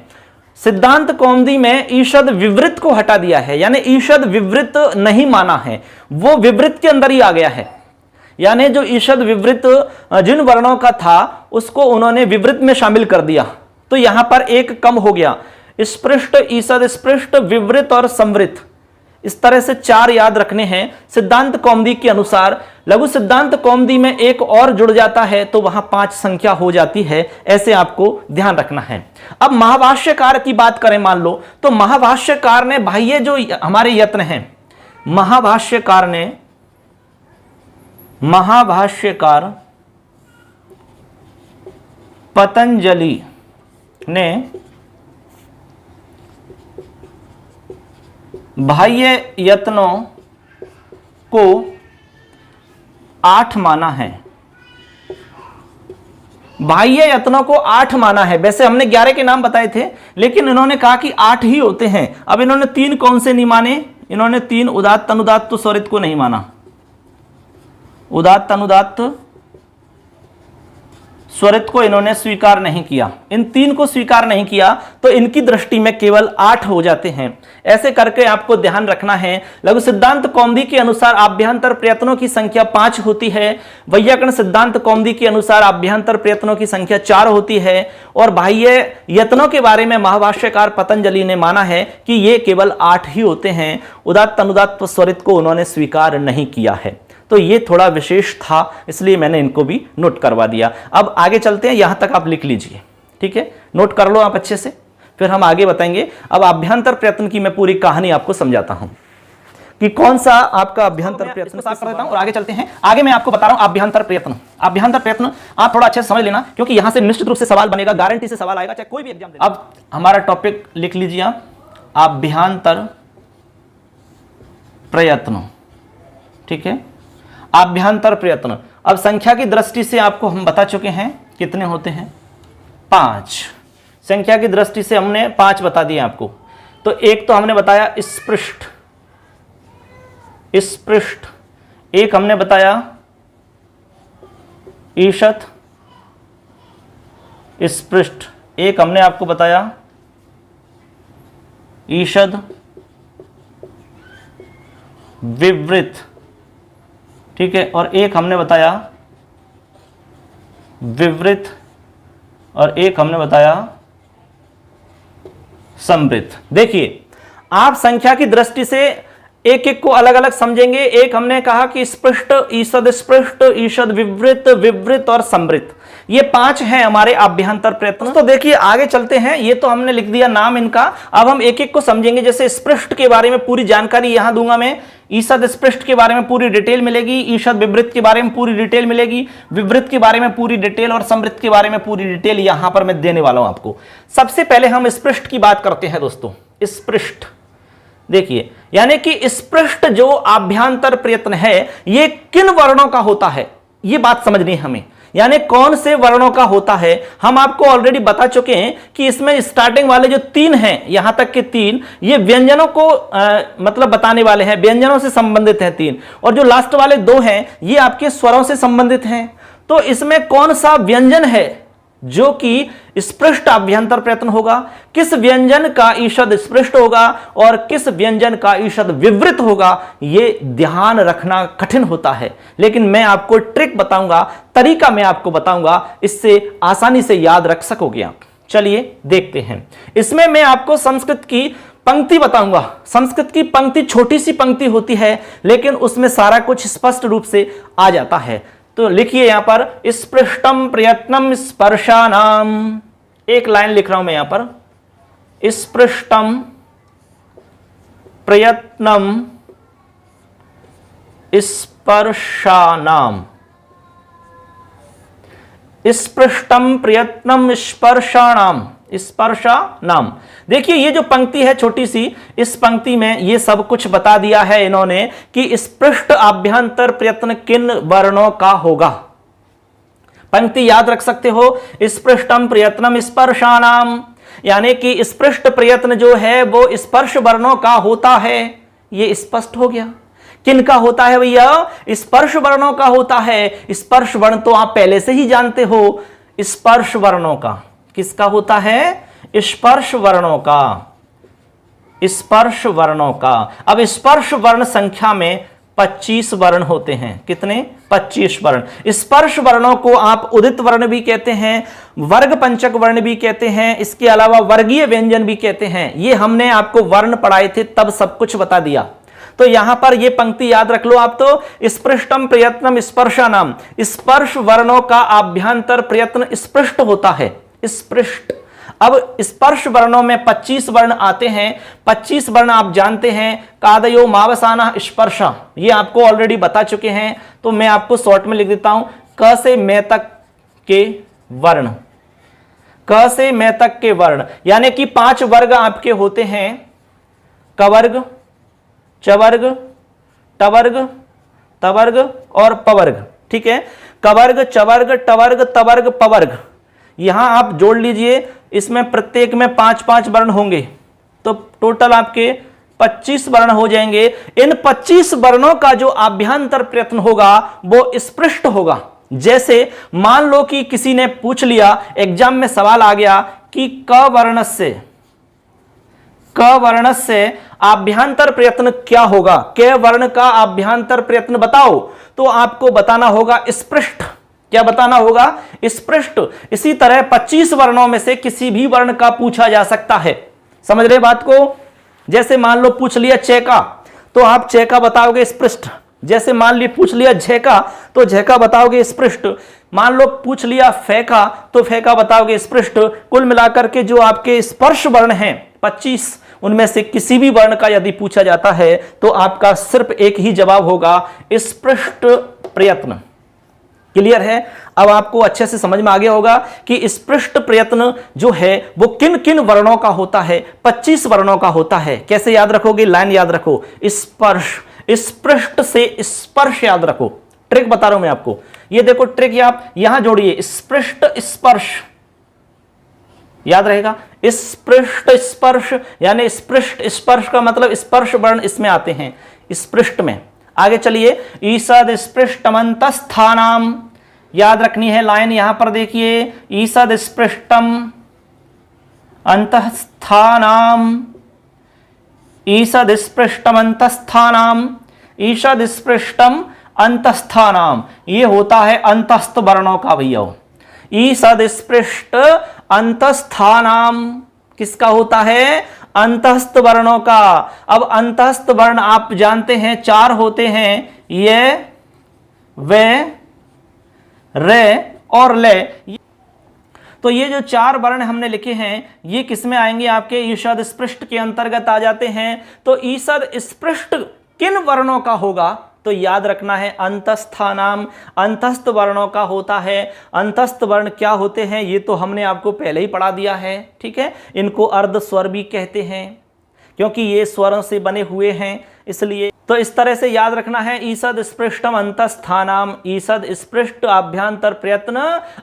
सिद्धांत कौमुदी में ईषद विवृत को हटा दिया है, यानी ईषद विवृत नहीं माना है, वो विवृत के अंदर ही आ गया है। यानी जो ईषद विवृत जिन वर्णों का था उसको उन्होंने विवृत में शामिल कर दिया, तो यहां पर एक कम हो गया। स्पृष्ट, ईषद स्पृष्ट, विवृत और संवृत, इस तरह से 4 याद रखने हैं सिद्धांत कौमुदी के अनुसार। लघु सिद्धांत कौमुदी में एक और जुड़ जाता है तो वहां 5 संख्या हो जाती है, ऐसे आपको ध्यान रखना है। अब महाभाष्यकार की बात करें मान लो, तो महाभाष्यकार ने भाई ये जो हमारे यत्न हैं, महाभाष्यकार पतंजलि ने बाह्य यत्नों को 8 माना है, बाह्य यत्नों को 8 माना है। वैसे हमने 11 के नाम बताए थे, लेकिन इन्होंने कहा कि 8 ही होते हैं। अब इन्होंने 3 कौन से नहीं माने? इन्होंने 3 उदात्त, अनुदात्त, स्वरित को नहीं माना। उदात्त, अनुदात्त, स्वरित को इन्होंने स्वीकार नहीं किया। इन 3 को स्वीकार नहीं किया तो इनकी दृष्टि में केवल 8 हो जाते हैं। ऐसे करके आपको ध्यान रखना है। लघु सिद्धांत कौमुदी के अनुसार आभ्यंतर प्रयत्नों की संख्या 5 होती है, वैयाकरण सिद्धांत कौमुदी के अनुसार आभ्यंतर प्रयत्नों की संख्या 4 होती है, और बाह्य यत्नों के बारे में महाभाष्यकार पतंजलि ने माना है कि ये केवल 8 ही होते हैं। उदात्त, अनुदात्त, स्वरित को उन्होंने स्वीकार नहीं किया है। तो ये थोड़ा विशेष था, इसलिए मैंने इनको भी नोट करवा दिया। अब आगे चलते हैं, यहां तक आप लिख लीजिए, ठीक है, नोट कर लो आप अच्छे से, फिर हम आगे बताएंगे। अब आभ्यंतर प्रयत्न की मैं पूरी कहानी आपको समझाता हूं कि कौन सा आपका आभ्यंतर प्रयत्न साफ कर देता हूं, और आगे चलते हैं। आगे मैं आपको बता रहा हूं आभ्यंतर प्रयत्न। आभ्यंतर प्रयत्न आप थोड़ा अच्छे से समझ लेना, क्योंकि यहां से निश्चित रूप से सवाल बनेगा, गारंटी से सवाल आएगा, चाहे कोई भी एग्जाम दे। अब हमारा टॉपिक लिख लीजिए आप, आभ्यंतर प्रयत्न, ठीक है, आभ्यंतर प्रयत्न। अब संख्या की दृष्टि से आपको हम बता चुके हैं कितने होते हैं, 5। संख्या की दृष्टि से हमने 5 बता दिए आपको। तो एक तो हमने बताया स्पृष्ट, स्पृष्ट, एक हमने बताया ईषत स्पृष्ट, एक हमने आपको बताया ईषद विवृत, ठीक है, और एक हमने बताया विवृत, और एक हमने बताया संवृत। देखिए आप संख्या की दृष्टि से एक एक को अलग अलग समझेंगे। एक हमने कहा कि स्पृष्ट, ईषद स्पृष्ट, ईषद विवृत, विवृत और संवृत, ये 5 हैं हमारे आभ्यंतर प्रयत्न। तो देखिए आगे चलते हैं, ये तो हमने लिख दिया नाम इनका, अब हम एक एक को समझेंगे। जैसे स्पृष्ट के बारे में पूरी जानकारी यहां दूंगा मैं, ईषद स्पृष्ट के बारे में पूरी डिटेल मिलेगी, ईषद विवृत के बारे में पूरी डिटेल मिलेगी, विवृत के बारे में पूरी डिटेल, और संवृत के बारे में पूरी डिटेल यहां पर मैं देने वाला हूं आपको। सबसे पहले हम स्पृष्ट की बात करते हैं दोस्तों। स्पृष्ट देखिए, यानी कि स्पृष्ट जो आभ्यंतर प्रयत्न है ये किन वर्णों का होता है, ये बात समझनी है हमें, यानी कौन से वर्णों का होता है। हम आपको ऑलरेडी बता चुके हैं कि इसमें स्टार्टिंग वाले जो 3 हैं, यहां तक के 3, ये व्यंजनों को मतलब बताने वाले हैं, व्यंजनों से संबंधित हैं 3, और जो लास्ट वाले 2 हैं ये आपके स्वरों से संबंधित हैं। तो इसमें कौन सा व्यंजन है जो कि स्पृष्ट आभ्यंतर प्रयत्न होगा, किस व्यंजन का ईषद स्पृष्ट होगा और किस व्यंजन का ईषद विवृत होगा, यह ध्यान रखना कठिन होता है, लेकिन मैं आपको ट्रिक बताऊंगा, तरीका मैं आपको बताऊंगा, इससे आसानी से याद रख सकोगे आप। चलिए देखते हैं। इसमें मैं आपको संस्कृत की पंक्ति बताऊंगा। संस्कृत की पंक्ति छोटी सी पंक्ति होती है, लेकिन उसमें सारा कुछ स्पष्ट रूप से आ जाता है। तो लिखिए यहां पर, स्पृष्टम प्रयत्नम स्पर्शानाम, एक लाइन लिख रहा हूं मैं यहां पर, स्पृष्टम प्रयत्नम स्पर्शानाम, स्पृष्टम प्रयत्नम स्पर्शानाम, स्पर्शा नाम। देखिए ये जो पंक्ति है छोटी सी, इस पंक्ति में ये सब कुछ बता दिया है इन्होंने कि स्पृष्ट आभ्यंतर प्रयत्न किन वर्णों का होगा। पंक्ति याद रख सकते हो, स्पृष्टम प्रयत्नम स्पर्शानाम, यानी कि स्पृष्ट प्रयत्न जो है वो स्पर्श वर्णों का होता है। ये स्पष्ट हो गया। किन का होता है भैया? स्पर्श वर्णों का होता है। स्पर्श वर्ण तो आप पहले से ही जानते हो, स्पर्श वर्णों का। किसका होता है? स्पर्श वर्णों का, स्पर्श वर्णों का। अब स्पर्श वर्ण संख्या में 25 वर्ण होते हैं। कितने? 25 वर्ण। स्पर्श वर्णों को आप उदित वर्ण भी कहते हैं, वर्ग पंचक वर्ण भी कहते हैं, इसके अलावा वर्गीय व्यंजन भी कहते हैं। ये हमने आपको वर्ण पढ़ाए थे तब सब कुछ बता दिया। तो यहां पर ये पंक्ति याद रख लो आप तो, स्पृष्टम प्रयत्नम स्पर्शानाम, स्पर्श वर्णों का आभ्यंतर प्रयत्न स्पृष्ट होता है। स्पृष्ट। अब स्पर्श वर्णों में 25 वर्ण आते हैं। 25 वर्ण आप जानते हैं, कादयो मावसाना स्पर्शा, ये आपको ऑलरेडी बता चुके हैं, तो मैं आपको शॉर्ट में लिख देता हूं। क से मैं तक के वर्ण, क से मैं तक के वर्ण, यानी कि 5 वर्ग आपके होते हैं, कवर्ग, चवर्ग, टवर्ग, तवर्ग और पवर्ग। ठीक है, कवर्ग, चवर्ग, टवर्ग, तवर्ग, पवर्ग, यहां आप जोड़ लीजिए। इसमें प्रत्येक में 5-5 वर्ण होंगे, तो टोटल आपके 25 वर्ण हो जाएंगे। इन 25 वर्णों का जो आभ्यंतर प्रयत्न होगा वो स्पृष्ट होगा। जैसे मान लो कि किसी ने पूछ लिया, एग्जाम में सवाल आ गया कि क वर्ण से आभ्यंतर प्रयत्न क्या होगा, क वर्ण का आभ्यंतर प्रयत्न बताओ, तो आपको बताना होगा स्पृष्ट। क्या बताना होगा? स्पृष्ट। इसी तरह 25 वर्णों में से किसी भी वर्ण का पूछा जा सकता है। समझ रहे बात को? जैसे मान लो पूछ लिया च का, तो आप च का बताओगे स्पृष्ट। जैसे मान ली पूछ लिया झ का, तो झ का बताओगे स्पृष्ट। मान लो पूछ लिया फे का, तो फे का बताओगे स्पृष्ट। कुल मिलाकर के जो आपके स्पर्श वर्ण हैं 25, उनमें से किसी भी वर्ण का यदि पूछा जाता है तो आपका सिर्फ एक ही जवाब होगा, स्पृष्ट प्रयत्न। क्लियर है? अब आपको अच्छे से समझ में आ गया होगा कि स्पृष्ट प्रयत्न जो है वो किन किन वर्णों का होता है। 25 वर्णों का होता है। कैसे याद रखोगे? लाइन याद रखो, स्पर्श, स्पृष्ट से स्पर्श याद रखो। ट्रिक बता रहा हूं मैं आपको, ये देखो ट्रिक, आप यहां जोड़िए, स्पृष्ट स्पर्श, याद रहेगा। स्पृष्ट स्पर्श यानी स्पृष्ट स्पर्श का मतलब स्पर्श वर्ण इसमें आते हैं, स्पृष्ट में। आगे चलिए, ईसद स्पृष्टमंतस्थानाम, याद रखनी है लाइन, यहां पर देखिए, ईसद स्पृष्टम अंतस्थानाम, ईसद स्पृष्टम अंतस्थानाम, ईसद स्पृष्टम अंतस्थानाम, ये होता है अंतस्थ वर्णों का भैया। ईसद स्पृष्ट अंतस्थानाम किसका होता है? अंतस्थ वर्णों का। अब अंतस्थ वर्ण आप जानते हैं 4 होते हैं, ये, वे, रे और ले। तो ये जो 4 वर्ण हमने लिखे हैं ये किसमें आएंगे? आपके ईषद स्पृष्ट के अंतर्गत आ जाते हैं। तो ईषद स्पृष्ट किन वर्णों का होगा? तो याद रखना है अंतस्थानाम, अंतस्थ वर्णों का होता है। अंतस्थ वर्ण क्या होते हैं ये तो हमने आपको पहले ही पढ़ा दिया है। ठीक है, इनको अर्ध स्वर भी कहते हैं क्योंकि ये स्वरों से बने हुए हैं, इसलिए। तो इस तरह से याद रखना है, ईसद स्पृष्टम अंतस्थानाम, ईसद स्पृष्ट आभ्यंतर प्रयत्न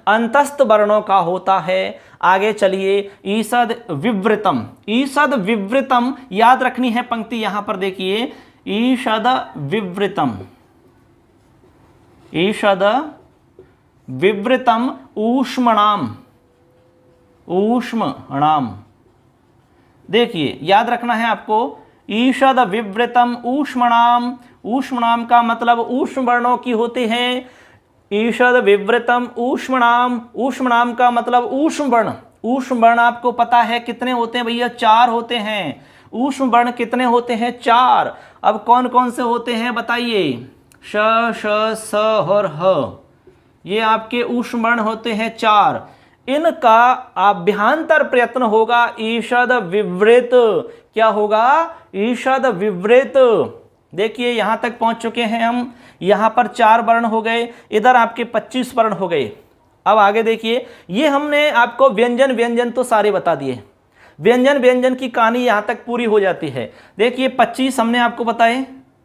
अंतस्थ वर्णों का होता है। आगे चलिए, ईसद विवृतम, ईसद विवृतम याद रखनी है पंक्ति, यहां पर देखिए, ईषद विवृतम, ईषद विवृतम ऊष्मणाम, ऊष्मणाम, देखिए याद रखना है आपको, ईषद विवृतम ऊष्मणाम, ऊष्मणाम का मतलब ऊष्म वर्णों की होते हैं। ईषद विवृतम ऊष्मणाम, ऊष्मणाम का मतलब ऊष्म वर्ण। ऊष्म वर्ण आपको पता है कितने होते हैं भैया? 4 होते हैं। ऊष्म वर्ण कितने होते हैं? 4। अब कौन कौन से होते हैं बताइए? श, श, स और ह, ये आपके ऊष्म वर्ण होते हैं 4। इनका आभ्यंतर प्रयत्न होगा ईषद विवृत। क्या होगा? ईषद विवृत। देखिए यहां तक पहुंच चुके हैं हम, यहां पर 4 वर्ण हो गए, इधर आपके 25 वर्ण हो गए। अब आगे देखिए, ये हमने आपको व्यंजन तो सारे बता दिए। व्यंजन की कहानी यहां तक पूरी हो जाती है। देखिए 25 हमने आपको बताए,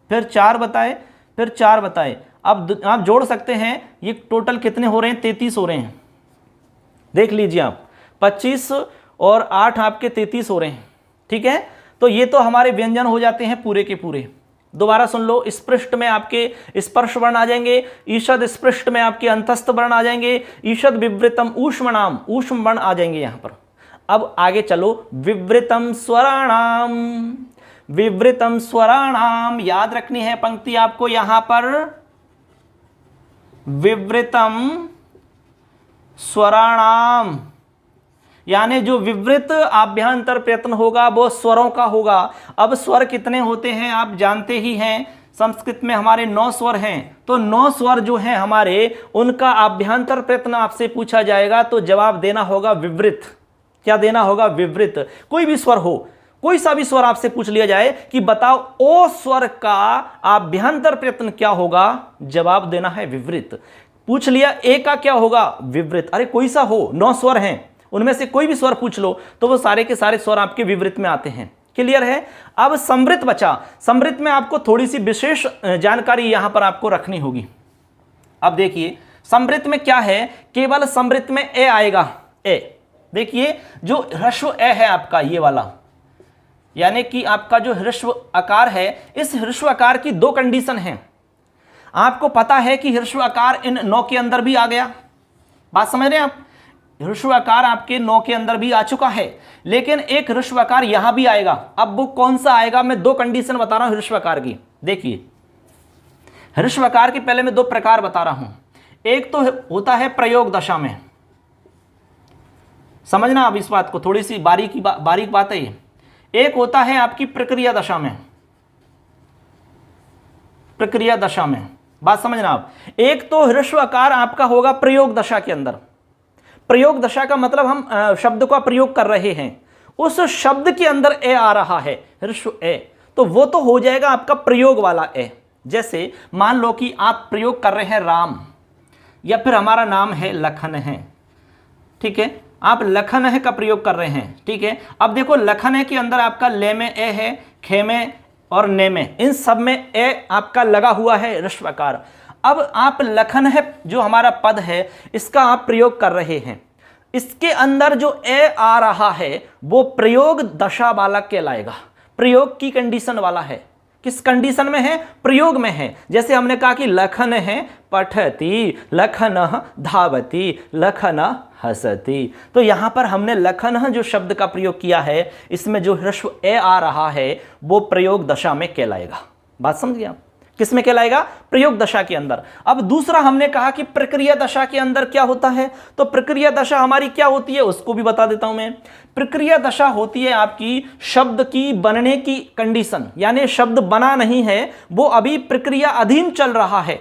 फिर 4 बताए, फिर 4 बताए। अब आप जोड़ सकते हैं, ये टोटल कितने हो रहे हैं, 33 हो रहे हैं। देख लीजिए आप, 25 और 8 आपके 33 हो रहे हैं। ठीक है, तो ये तो हमारे व्यंजन हो जाते हैं पूरे के पूरे। दोबारा सुन लो, स्पृष्ट में आपके स्पर्श वर्ण आ जाएंगे, ईषद स्पृष्ट में आपके अंतस्थ वर्ण आ जाएंगे, ईषद विवृतम ऊष्मणाम ऊष्म वर्ण आ जाएंगे यहां पर। अब आगे चलो, विवृतम स्वराणाम, विवृतम स्वराणाम, याद रखनी है पंक्ति आपको यहां पर, विवृतम स्वराणाम, यानी जो विवृत आभ्यंतर प्रयत्न होगा वो स्वरों का होगा। अब स्वर कितने होते हैं आप जानते ही हैं, संस्कृत में हमारे 9 स्वर हैं, तो 9 स्वर जो हैं हमारे, उनका आभ्यंतर प्रयत्न आपसे पूछा जाएगा तो जवाब देना होगा विवृत। क्या देना होगा, विवृत। कोई भी स्वर हो, कोई सा भी स्वर आपसे पूछ लिया जाए कि बताओ ओ स्वर का आभ्यंतर प्रयत्न क्या होगा, जवाब देना है विवृत। पूछ लिया ए का क्या होगा, विवृत। अरे कोई सा हो, 9 स्वर हैं, उनमें से कोई भी स्वर पूछ लो तो वो सारे के सारे स्वर आपके विवृत में आते हैं। क्लियर है। अब समृत बचा, समृत में आपको थोड़ी सी विशेष जानकारी यहां पर आपको रखनी होगी। अब देखिए समृत में क्या है, केवल समृत में ए आएगा, ए। देखिए जो ह्रस्व ए है आपका ये वाला, यानी कि आपका जो ह्रस्व आकार है, इस ह्रस्व आकार की 2 कंडीशन हैं। आपको पता है कि ह्रस्व आकार इन 9 के अंदर भी आ गया, बात समझ रहे हैं आप। ह्रस्व आकार आपके 9 के अंदर भी आ चुका है, लेकिन एक ह्रस्व आकार यहां भी आएगा। अब वो कौन सा आएगा, मैं 2 कंडीशन बता रहा हूं ह्रस्व आकार की। देखिए ह्रस्व आकार के पहले मैं 2 प्रकार बता रहा हूं। एक तो होता है प्रयोग दशा में, समझना अब इस बात को, थोड़ी सी बारीक बात है ये। एक होता है आपकी प्रक्रिया दशा में, प्रक्रिया दशा में, बात समझना आप। एक तो ह्रस्व आकार आपका होगा प्रयोग दशा के अंदर। प्रयोग दशा का मतलब हम शब्द का प्रयोग कर रहे हैं, उस शब्द के अंदर ए आ रहा है, ह्रस्व ए, तो वो तो हो जाएगा आपका प्रयोग वाला ए। जैसे मान लो कि आप प्रयोग कर रहे हैं राम, या फिर हमारा नाम है लखन है, ठीक है, आप लखन है का प्रयोग कर रहे हैं। ठीक है, अब देखो लखन है के अंदर आपका ले में ए है, खे में और ने में, इन सब में ए आपका लगा हुआ है ह्रस्व आकार। अब आप लखन है जो हमारा पद है, इसका आप प्रयोग कर रहे हैं, इसके अंदर जो ए आ रहा है वो प्रयोग दशा वाला कहलाएगा, प्रयोग की कंडीशन वाला है। किस कंडीशन में है, प्रयोग में है। जैसे हमने कहा कि लखन है पठती, लखन धावती, लखन हसती, तो यहां पर हमने लखन जो शब्द का प्रयोग किया है, इसमें जो ह्रस्व ए आ रहा है वो प्रयोग दशा में कहलाएगा। बात समझ गए आप, किस में कहलाएगा, प्रयोग दशा के अंदर। अब दूसरा हमने कहा कि प्रक्रिया दशा के अंदर क्या होता है, तो प्रक्रिया दशा हमारी क्या होती है उसको भी बता देता हूं मैं। प्रक्रिया दशा होती है आपकी शब्द की बनने की कंडीशन, यानी शब्द बना नहीं है, वो अभी प्रक्रिया अधीन चल रहा है।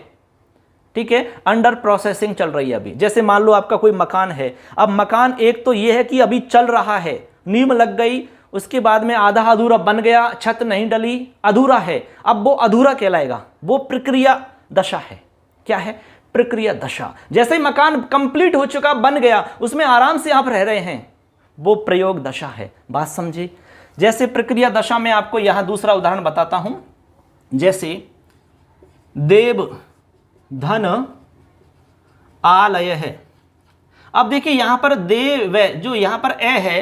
ठीक है, अंडर प्रोसेसिंग चल रही है अभी। जैसे मान लो आपका कोई मकान है, अब मकान एक तो ये है कि अभी चल रहा है, नींव लग गई, उसके बाद में आधा अधूरा बन गया, छत नहीं डली, अधूरा है, अब वो अधूरा कहलाएगा, वो प्रक्रिया दशा है। क्या है, प्रक्रिया दशा। जैसे ही मकान कंप्लीट हो चुका, बन गया, उसमें आराम से आप रह रहे हैं, वो प्रयोग दशा है। बात समझे। जैसे प्रक्रिया दशा में आपको यहां दूसरा उदाहरण बताता हूं, जैसे देव धन आलय है। अब देखिए यहां पर देव जो यहां पर ए है,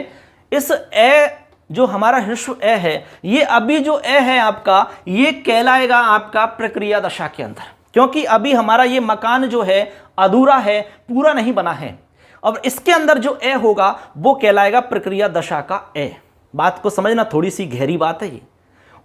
इस ए जो हमारा ह्रस्व ए है, ये अभी जो ए है आपका, ये कहलाएगा आपका प्रक्रिया दशा के अंदर, क्योंकि अभी हमारा ये मकान जो है अधूरा है, पूरा नहीं बना है। और इसके अंदर जो ए होगा वो कहलाएगा प्रक्रिया दशा का ए। बात को समझना, थोड़ी सी गहरी बात है ये।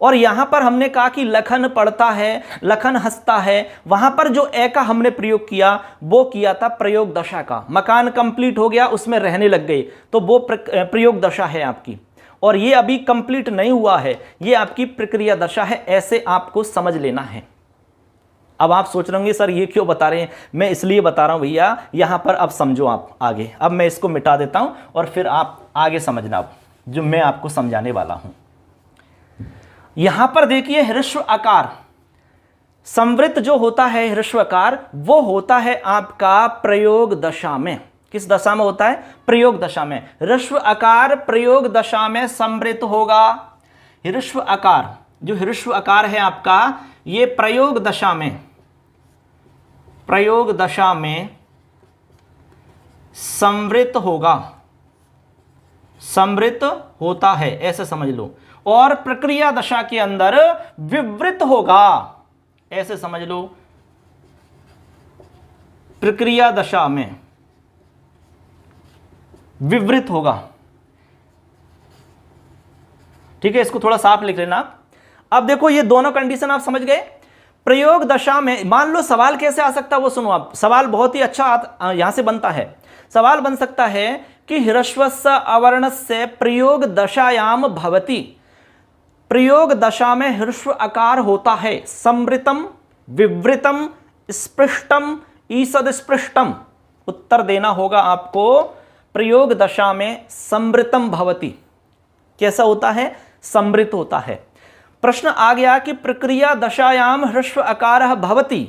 और यहां पर हमने कहा कि लखन पढ़ता है, लखन हंसता है, वहां पर जो ए का हमने प्रयोग किया वो किया था प्रयोग दशा का। मकान कंप्लीट हो गया, उसमें रहने लग गए, तो वो प्रयोग दशा है आपकी। और ये अभी कंप्लीट नहीं हुआ है, ये आपकी प्रक्रिया दशा है, ऐसे आपको समझ लेना है। अब आप सोच रहे होंगे सर ये क्यों बता रहे हैं, मैं इसलिए बता रहा हूं भैया, यहां पर अब समझो आप आगे। अब मैं इसको मिटा देता हूं और फिर आप आगे समझना जो मैं आपको समझाने वाला हूं। यहां पर देखिए ह्रस्व आकार, संवृत्त जो होता है ह्रस्वकार वो होता है आपका प्रयोग दशा में। किस दशा में होता है? प्रयोग दशा में। ह्रस्व आकार प्रयोग दशा में संवृत्त होगा। ह्रस्व आकार, जो ह्रस्व आकार है आपका, ये प्रयोग दशा में, प्रयोग दशा में संवृत्त होगा, संवृत्त होता है, ऐसे समझ लो। और प्रक्रिया दशा के अंदर विवृत होगा, ऐसे समझ लो। प्रक्रिया दशा में विवृत होगा। ठीक है, इसको थोड़ा साफ लिख लेना आप। अब देखो ये दोनों कंडीशन आप समझ गए। प्रयोग दशा में मान लो सवाल कैसे आ सकता है वो सुनो आप। सवाल बहुत ही अच्छा यहां से बनता है। सवाल बन सकता है कि ह्रस्वस्य अवर्णस्य प्रयोग दशायाम भवति। प्रयोग दशा में ह्रस्व आकार होता है, संवृतम, विवृतम, स्पृष्टम, ईषद स्पृष्टम। उत्तर देना होगा आपको, प्रयोग दशा में संवृतम भवति। कैसा होता है? संवृत होता है। प्रश्न आ गया कि प्रक्रिया दशायाम ह्रस्व आकारः भवति।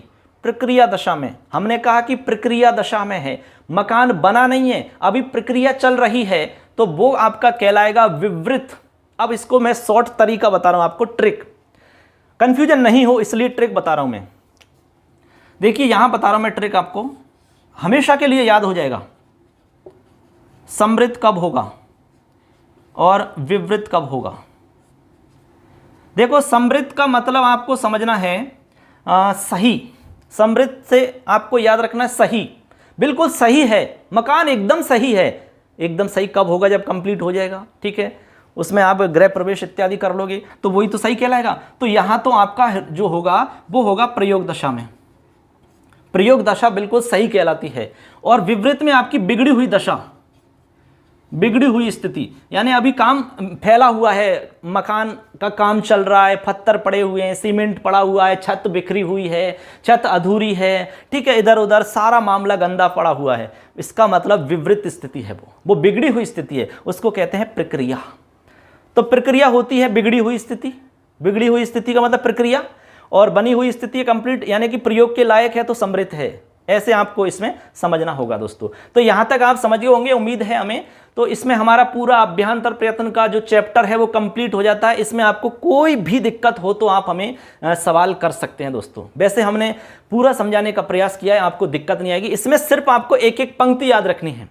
प्रक्रिया दशा में, हमने कहा कि प्रक्रिया दशा में है, मकान बना नहीं है, अभी प्रक्रिया चल रही है, तो वो आपका कहलाएगा विवृत। अब इसको मैं शॉर्ट तरीका बता रहा हूं आपको, ट्रिक, कंफ्यूजन नहीं हो इसलिए ट्रिक बता रहा हूं मैं। देखिए यहां बता रहा हूं मैं ट्रिक, आपको हमेशा के लिए याद हो जाएगा। संवृत कब होगा और विवृत कब होगा। देखो संवृत का मतलब आपको समझना है सही। संवृत से आपको याद रखना है सही, बिल्कुल सही है, मकान एकदम सही है। एकदम सही कब होगा? जब कंप्लीट हो जाएगा। ठीक है, उसमें आप गृह प्रवेश इत्यादि कर लोगे तो वही तो सही कहलाएगा। तो यहां तो आपका जो होगा वो होगा प्रयोग दशा में। प्रयोग दशा बिल्कुल सही कहलाती है। और विवृत में आपकी बिगड़ी हुई दशा, बिगड़ी हुई स्थिति, यानी अभी काम फैला हुआ है, मकान का काम चल रहा है, पत्थर पड़े हुए हैं, सीमेंट पड़ा हुआ है, छत बिखरी हुई है, छत अधूरी है, ठीक है, इधर उधर सारा मामला गंदा पड़ा हुआ है। इसका मतलब विवृत स्थिति है, वो बिगड़ी हुई स्थिति है, उसको कहते हैं प्रक्रिया। तो प्रक्रिया होती है बिगड़ी हुई स्थिति। बिगड़ी हुई स्थिति का मतलब प्रक्रिया, और बनी हुई स्थिति कंप्लीट यानी कि प्रयोग के लायक है तो समृद्ध है। ऐसे आपको इसमें समझना होगा दोस्तों। तो यहां तक आप समझ गए होंगे, उम्मीद है हमें। तो इसमें हमारा पूरा अभ्यंतर प्रयत्न का जो चैप्टर है वो कंप्लीट हो जाता है। इसमें आपको कोई भी दिक्कत हो तो आप हमें सवाल कर सकते हैं दोस्तों। वैसे हमने पूरा समझाने का प्रयास किया है, आपको दिक्कत नहीं आएगी। इसमें सिर्फ आपको एक एक पंक्ति याद रखनी है।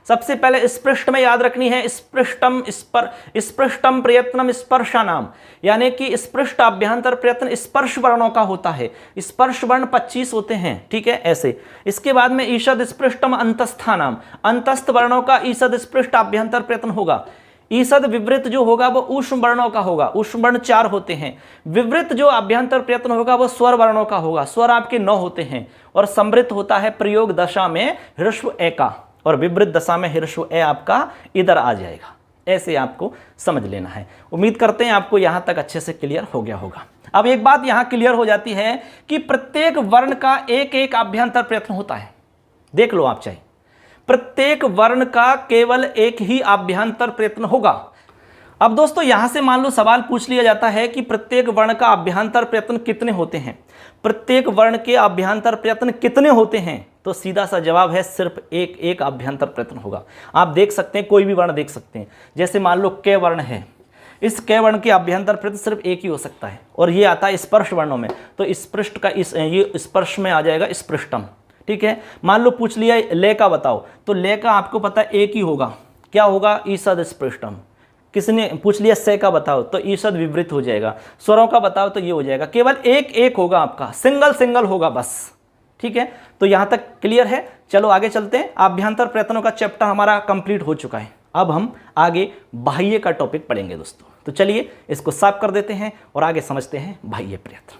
सबसे पहले स्पृष्ट में याद रखनी है, स्पृष्टम स्पृष्टम प्रयत्नम स्पर्शानाम, यानी कि स्पृष्ट अभ्यंतर प्रयत्न स्पर्श वर्णों का होता है। स्पर्श वर्ण 25 होते हैं, ठीक है, ऐसे। इसके बाद में ईषद स्पृष्टम अंतस्थानाम, अंतस्थ वर्णों का ईषद स्पृष्ट अभ्यंतर प्रयत्न होगा। ईषद विवृत जो होगा वो ऊष्म वर्णों का होगा, ऊष्म वर्ण 4 होते हैं। विवृत जो अभ्यंतर प्रयत्न होगा वो स्वर वर्णों का होगा, स्वर आपके 9 होते हैं। और समृत होता है प्रयोग दशा में ह्रस्व ए का, और विवृत दशा में ह्रस्व ए आपका इधर आ जाएगा। ऐसे आपको समझ लेना है। उम्मीद करते हैं आपको यहां तक अच्छे से क्लियर हो गया होगा। अब एक बात यहां क्लियर हो जाती है कि प्रत्येक वर्ण का एक एक अभ्यंतर प्रयत्न होता है। देख लो आप चाहे, प्रत्येक वर्ण का केवल एक ही अभ्यंतर प्रयत्न होगा। अब दोस्तों यहां से मान लो सवाल पूछ लिया जाता है कि प्रत्येक वर्ण का अभ्यंतर प्रयत्न कितने होते हैं, प्रत्येक वर्ण के अभ्यंतर प्रयत्न कितने होते हैं, तो सीधा सा जवाब है सिर्फ एक एक अभ्यंतर प्रयत्न होगा। आप देख सकते हैं, कोई भी वर्ण देख सकते हैं। जैसे मान लो क वर्ण है, इस क वर्ण के अभ्यंतर प्रयत्न सिर्फ एक ही हो सकता है, और ये आता है स्पर्श वर्णों में, तो स्पृष्ट का ये स्पर्श में आ जाएगा स्पृष्टम। ठीक है, मान लो पूछ लिया ले का बताओ, तो ले का आपको पता है एक ही होगा, क्या होगा, ईषद स्पृष्टम। किसने पूछ लिया से का बताओ, तो ईषद विवृत हो जाएगा। स्वरों का बताओ तो ये हो जाएगा। केवल एक एक होगा आपका, सिंगल सिंगल होगा बस। ठीक है, तो यहां तक क्लियर है। चलो आगे चलते हैं। अभ्यंतर प्रयत्नों का चैप्टर हमारा कंप्लीट हो चुका है। अब हम आगे बाह्य का टॉपिक पढ़ेंगे दोस्तों। तो चलिए इसको साफ कर देते हैं और आगे समझते हैं बाह्य प्रयत्न।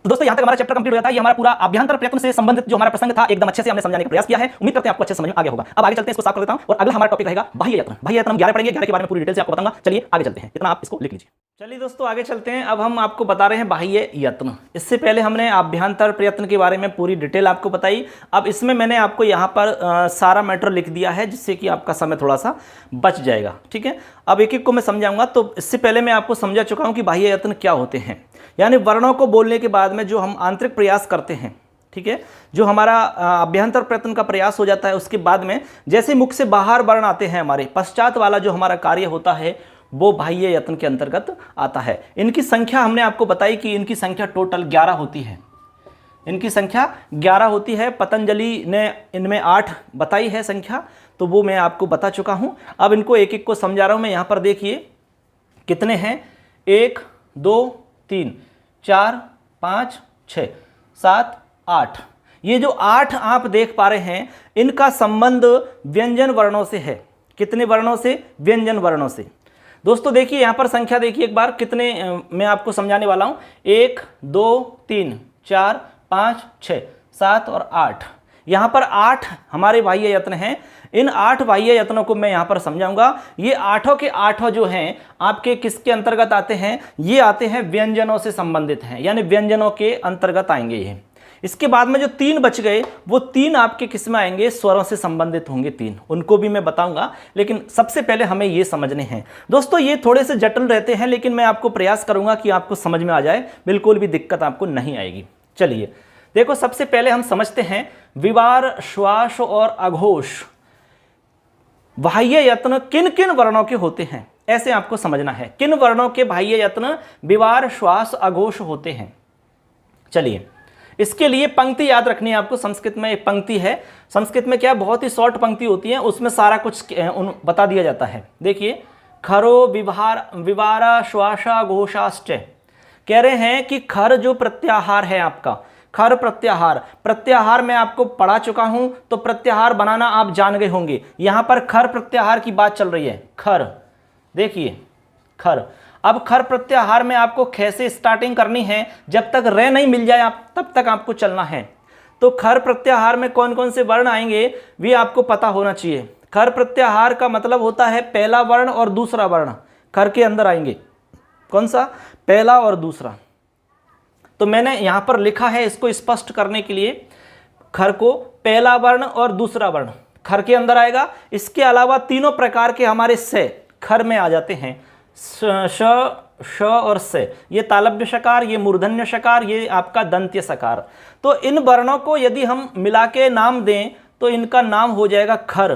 तो दोस्तों यहां तक हमारा चैप्टर कंप्लीट हो जाता है। ये हमारा पूरा अभ्यंतर प्रयत्न से संबंधित जो हमारा प्रसंग था एकदम अच्छे से हमने समझाने का प्रयास किया है। उम्मीद करते हैं आपको अच्छे से समझ में आ गया होगा। अब आगे चलते हैं, इसको साफ कर देता हूं और अगला हमारा टॉपिक रहेगा बाह्य यत्न। बाह्य यत्न हम 11 पढ़ेंगे, 11 के बारे में पूरी डिटेल से आपको बताऊंगा। चलिए आगे चलते हैं, इतना आप इसको लिख लीजिए। चलिए दोस्तों आगे चलते हैं। अब हम आपको बता रहे हैं बाह्य यत्न। इससे पहले हमने अभ्यंतर प्रयत्न के बारे में पूरी डिटेल आपको बताई। अब इसमें मैंने आपको यहाँ पर सारा मैटर लिख दिया है, जिससे कि आपका समय थोड़ा सा बच जाएगा। ठीक है, अब एक एक को मैं समझाऊंगा। तो इससे पहले मैं आपको समझा चुका हूँ कि बाह्य यत्न क्या होते हैं। यानी वर्णों को बोलने के बाद में जो हम आंतरिक प्रयास करते हैं, ठीक है, जो हमारा अभ्यंतर प्रयत्न का प्रयास हो जाता है, उसके बाद में जैसे मुख से बाहर वर्ण आते हैं, हमारे पश्चात वाला जो हमारा कार्य होता है वो बाह्य यत्न के अंतर्गत आता है। इनकी संख्या हमने आपको बताई कि इनकी संख्या टोटल 11 होती है। इनकी संख्या 11 होती है। पतंजलि ने इनमें 8 बताई है संख्या, तो वो मैं आपको बता चुका हूं। अब इनको एक एक को समझा रहा हूं मैं। यहां पर देखिए कितने हैं, 1 2 3 4 5 6 7 8। ये जो 8 आप देख पा रहे हैं, इनका संबंध व्यंजन वर्णों से है। कितने वर्णों से? व्यंजन वर्णों से। दोस्तों देखिए यहां पर संख्या देखिए एक बार, कितने मैं आपको समझाने वाला हूं। 1 2 3 4 5 6 7 और 8। यहां पर 8 हमारे बाह्य यत्न हैं। इन 8 बाह्य यत्नों को मैं यहां पर समझाऊंगा। ये 8 के 8 जो हैं आपके किसके अंतर्गत आते हैं? ये आते हैं व्यंजनों से संबंधित हैं, यानी व्यंजनों के अंतर्गत आएंगे ये। इसके बाद में जो 3 बच गए, वो 3 आपके किस में आएंगे? स्वरों से संबंधित होंगे 3। उनको भी मैं बताऊंगा, लेकिन सबसे पहले हमें ये समझने हैं। दोस्तों ये थोड़े से जटिल रहते हैं, लेकिन मैं आपको प्रयास करूंगा कि आपको समझ में आ जाए, बिल्कुल भी दिक्कत आपको नहीं आएगी। चलिए देखो, सबसे पहले हम समझते हैं विवार, श्वास और अघोष बाह्य यत्न किन किन वर्णों के होते हैं, ऐसे आपको समझना है। किन वर्णों के बाह्य यत्न विवार, श्वास, अघोष होते हैं। चलिए इसके लिए पंक्ति याद रखनी है आपको। संस्कृत में एक पंक्ति है, संस्कृत में क्या बहुत ही शॉर्ट पंक्ति होती है, उसमें सारा कुछ बता दिया जाता है। देखिए, खरो विवारा श्वासा घोषाश्च। कह रहे हैं कि खर जो प्रत्याहार है आपका, खर प्रत्याहार, प्रत्याहार मैं आपको पढ़ा चुका हूं, तो प्रत्याहार बनाना आप जान गए होंगे। यहां पर खर प्रत्याहार की बात चल रही है। खर, देखिए खर। अब खर प्रत्याहार में आपको ख से स्टार्टिंग करनी है, जब तक रे नहीं मिल जाए आप तब तक आपको चलना है। तो खर प्रत्याहार में कौन कौन से वर्ण आएंगे भी आपको पता होना चाहिए। खर प्रत्याहार का मतलब होता है पहला वर्ण और दूसरा वर्ण खर के अंदर आएंगे। कौन सा? पहला और दूसरा। तो मैंने यहां पर लिखा है इसको स्पष्ट करने के लिए, खर को पहला वर्ण और दूसरा वर्ण खर के अंदर आएगा। इसके अलावा तीनों प्रकार के हमारे से खर में आ जाते हैं। श और से, ये तालव्य शकार, ये मूर्धन्य शकार, ये आपका दंत्य सकार। तो इन वर्णों को यदि हम मिला के नाम दें तो इनका नाम हो जाएगा खर।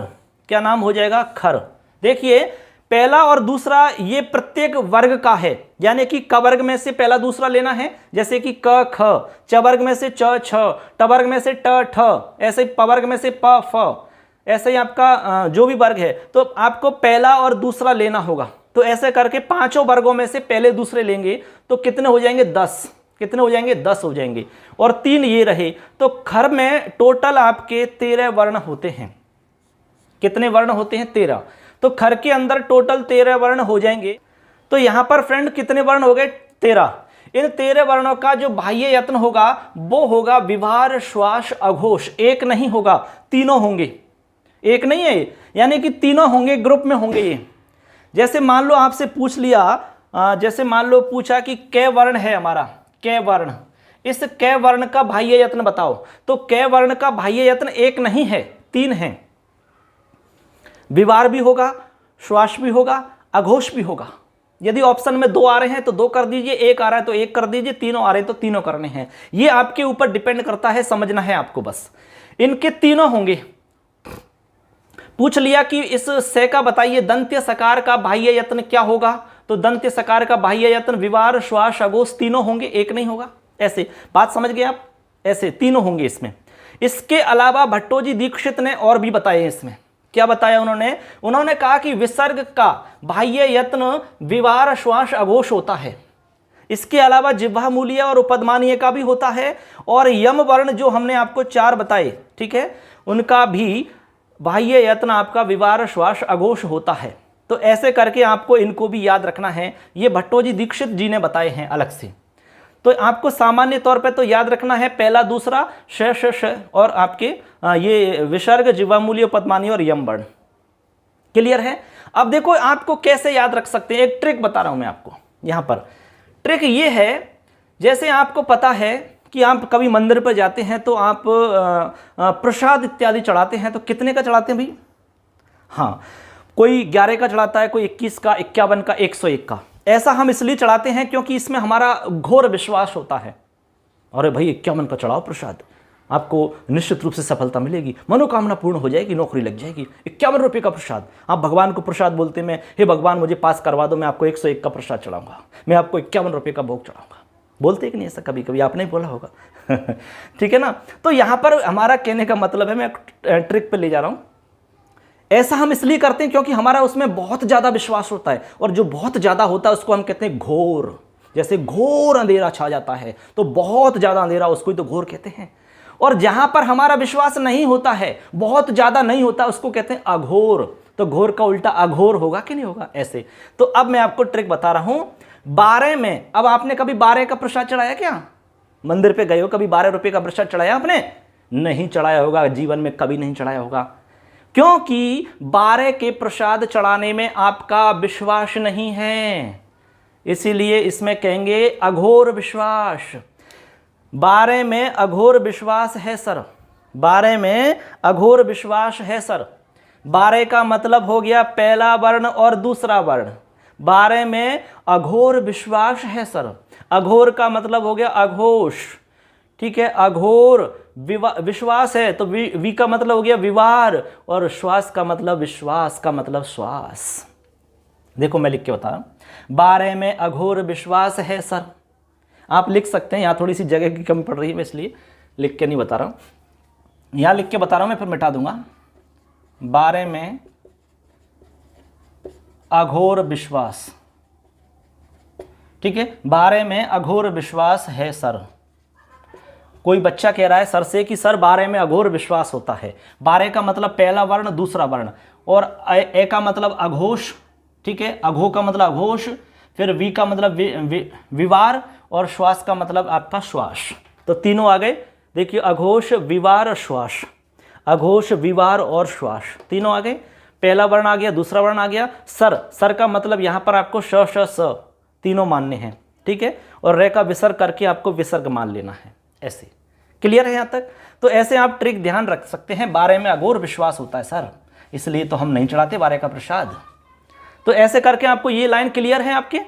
क्या नाम हो जाएगा? खर। देखिए पहला और दूसरा ये प्रत्येक वर्ग का है, यानी कि क वर्ग में से पहला दूसरा लेना है, जैसे कि क ख, च वर्ग में से च छ, ट वर्ग में से ट ठ, ऐसे ही प वर्ग में से प फ, ऐसे ही आपका जो भी वर्ग है तो आपको पहला और दूसरा लेना होगा। तो ऐसे करके पांचों वर्गों में से पहले दूसरे लेंगे तो कितने हो जाएंगे? 10। कितने हो जाएंगे? 10 हो जाएंगे। और 3 ये रहे, तो खर में टोटल आपके 13 वर्ण होते हैं। कितने वर्ण होते हैं? 13। तो खर के अंदर टोटल 13 वर्ण हो जाएंगे। तो यहां पर फ्रेंड कितने वर्ण हो गए? 13। इन 13 वर्णों का जो बाह्य यत्न होगा वो होगा विवार, श्वास, अघोष। एक नहीं होगा, तीनों होंगे। एक नहीं है, यानी कि तीनों होंगे, ग्रुप में होंगे ये। जैसे मान लो आपसे पूछ लिया, जैसे मान लो पूछा कि कै वर्ण है हमारा, कै वर्ण, इस कै वर्ण का बाह्य यत्न बताओ। तो कै वर्ण का बाह्य यत्न एक नहीं है, 3 है। विवार भी होगा, श्वास भी होगा, अघोष भी होगा। यदि ऑप्शन में 2 आ रहे हैं तो 2 कर दीजिए, 1 आ रहा है तो 1 कर दीजिए, तीनों आ रहे हैं तो तीनों करने हैं। ये आपके ऊपर डिपेंड करता है, समझना है आपको बस। इनके तीनों होंगे। पूछ लिया कि इस से का बताइए दंत्य सकार का बाह्य यत्न क्या होगा, तो दंत्य सकार का बाह्य यत्न विवार, श्वास, अघोष तीनों होंगे, एक नहीं होगा। ऐसे बात समझ गए आप? ऐसे तीनों होंगे इसमें। इसके अलावा भट्टोजी दीक्षित ने और भी बताए। इसमें क्या बताया उन्होंने कहा कि विसर्ग का बाह्य यत्न विवार, श्वास, अघोष होता है। इसके अलावा जिह्वा मूलीय और उपदमानीय का भी होता है, और यम वर्ण जो हमने आपको 4 बताए, ठीक है, उनका भी बाह्य यत्न आपका विवार, श्वास, अघोष होता है। तो ऐसे करके आपको इनको भी याद रखना है। ये भट्टोजी दीक्षित जी ने बताए हैं अलग से। तो आपको सामान्य तौर पे तो याद रखना है पहला, दूसरा, श और आपके ये विसर्ग, जिह्वामूलीय, उपदमानीय और यम वर्ण। क्लियर है? अब देखो आपको कैसे याद रख सकते हैं, एक ट्रिक बता रहा हूं मैं आपको। यहां पर ट्रिक ये है, जैसे आपको पता है कि आप कभी मंदिर पर जाते हैं तो आप प्रसाद इत्यादि चढ़ाते हैं, तो कितने का चढ़ाते हैं भाई? हाँ, कोई 11 का चढ़ाता है, कोई 21 का, 51 का, 101 का। ऐसा हम इसलिए चढ़ाते हैं क्योंकि इसमें हमारा घोर विश्वास होता है, अरे भाई 51 का चढ़ाओ प्रसाद, आपको निश्चित रूप से सफलता मिलेगी, मनोकामना पूर्ण हो जाएगी, नौकरी लग जाएगी। 51 रुपये का प्रसाद, आप भगवान को प्रसाद बोलते हैं, हे भगवान मुझे पास करवा दो, मैं आपको 101 का प्रसाद चढ़ाऊंगा, मैं आपको 51 रुपये का भोग चढ़ाऊंगा। बोलते कि नहीं ऐसा? कभी कभी आपने ही बोला होगा। ठीक है ना। तो यहाँ पर हमारा कहने का मतलब है, मैं एक ट्रिक पे ले जा रहा हूँ, ऐसा हम इसलिए करते हैं क्योंकि हमारा उसमें बहुत ज़्यादा विश्वास होता है, और जो बहुत ज़्यादा होता है उसको हम कहते हैं घोर। जैसे घोर अंधेरा छा जाता है तो बहुत ज़्यादा अंधेरा, उसको ही तो घोर कहते हैं। और जहां पर हमारा विश्वास नहीं होता है, बहुत ज़्यादा नहीं होता, उसको कहते हैं अघोर। तो घोर का उल्टा अघोर होगा कि नहीं होगा? ऐसे। तो अब मैं आपको ट्रिक बता रहा हूं 12 में। अब आपने कभी 12 का प्रसाद चढ़ाया क्या? मंदिर पे गए हो, कभी 12 रुपये का प्रसाद चढ़ाया आपने? नहीं चढ़ाया होगा, जीवन में कभी नहीं चढ़ाया होगा, क्योंकि 12 के प्रसाद चढ़ाने में आपका विश्वास नहीं है, इसीलिए इसमें कहेंगे अघोर विश्वास। 12 में अघोर विश्वास है सर, 12 में अघोर विश्वास है सर। 12 का मतलब हो गया पहला वर्ण और दूसरा वर्ण, 12 में अघोर विश्वास है सर। अघोर का मतलब हो गया अघोष, ठीक है, अघोर विश्वास है, तो वी का मतलब हो गया विवार, और श्वास का मतलब विश्वास का मतलब श्वास। देखो मैं लिख के बता रहा हूं, 12 में अघोर विश्वास है सर। आप लिख सकते हैं, यहाँ थोड़ी सी जगह की कमी पड़ रही है, मैं इसलिए लिख के नहीं बता रहा हूँ, यहाँ लिख के बता रहा हूँ मैं, फिर मिटा दूंगा। 12 में अघोर विश्वास, ठीक है, 12 में अघोर विश्वास है सर। कोई बच्चा कह रहा है सर से कि सर 12 में अघोर विश्वास होता है। 12 का मतलब पहला वर्ण दूसरा वर्ण, और ए का मतलब अघोष, ठीक है, अघो का मतलब अघोष, फिर वी का मतलब विवार, और श्वास का मतलब आपका श्वास। तो तीनों आ गए, देखिए अघोष विवार श्वास, अघोष विवार और श्वास, तीनों आ गए। पहला वर्ण आ गया, दूसरा वर्ण आ गया, सर, सर का मतलब यहाँ पर आपको श श स तीनों मानने हैं, ठीक है, और रे का विसर्ग करके आपको विसर्ग मान लेना है। ऐसे क्लियर है यहाँ तक? तो ऐसे आप ट्रिक ध्यान रख सकते हैं। 12 में अघोर विश्वास होता है सर, इसलिए तो हम नहीं चढ़ाते 12 का प्रसाद। तो ऐसे करके आपको ये लाइन क्लियर है आपके।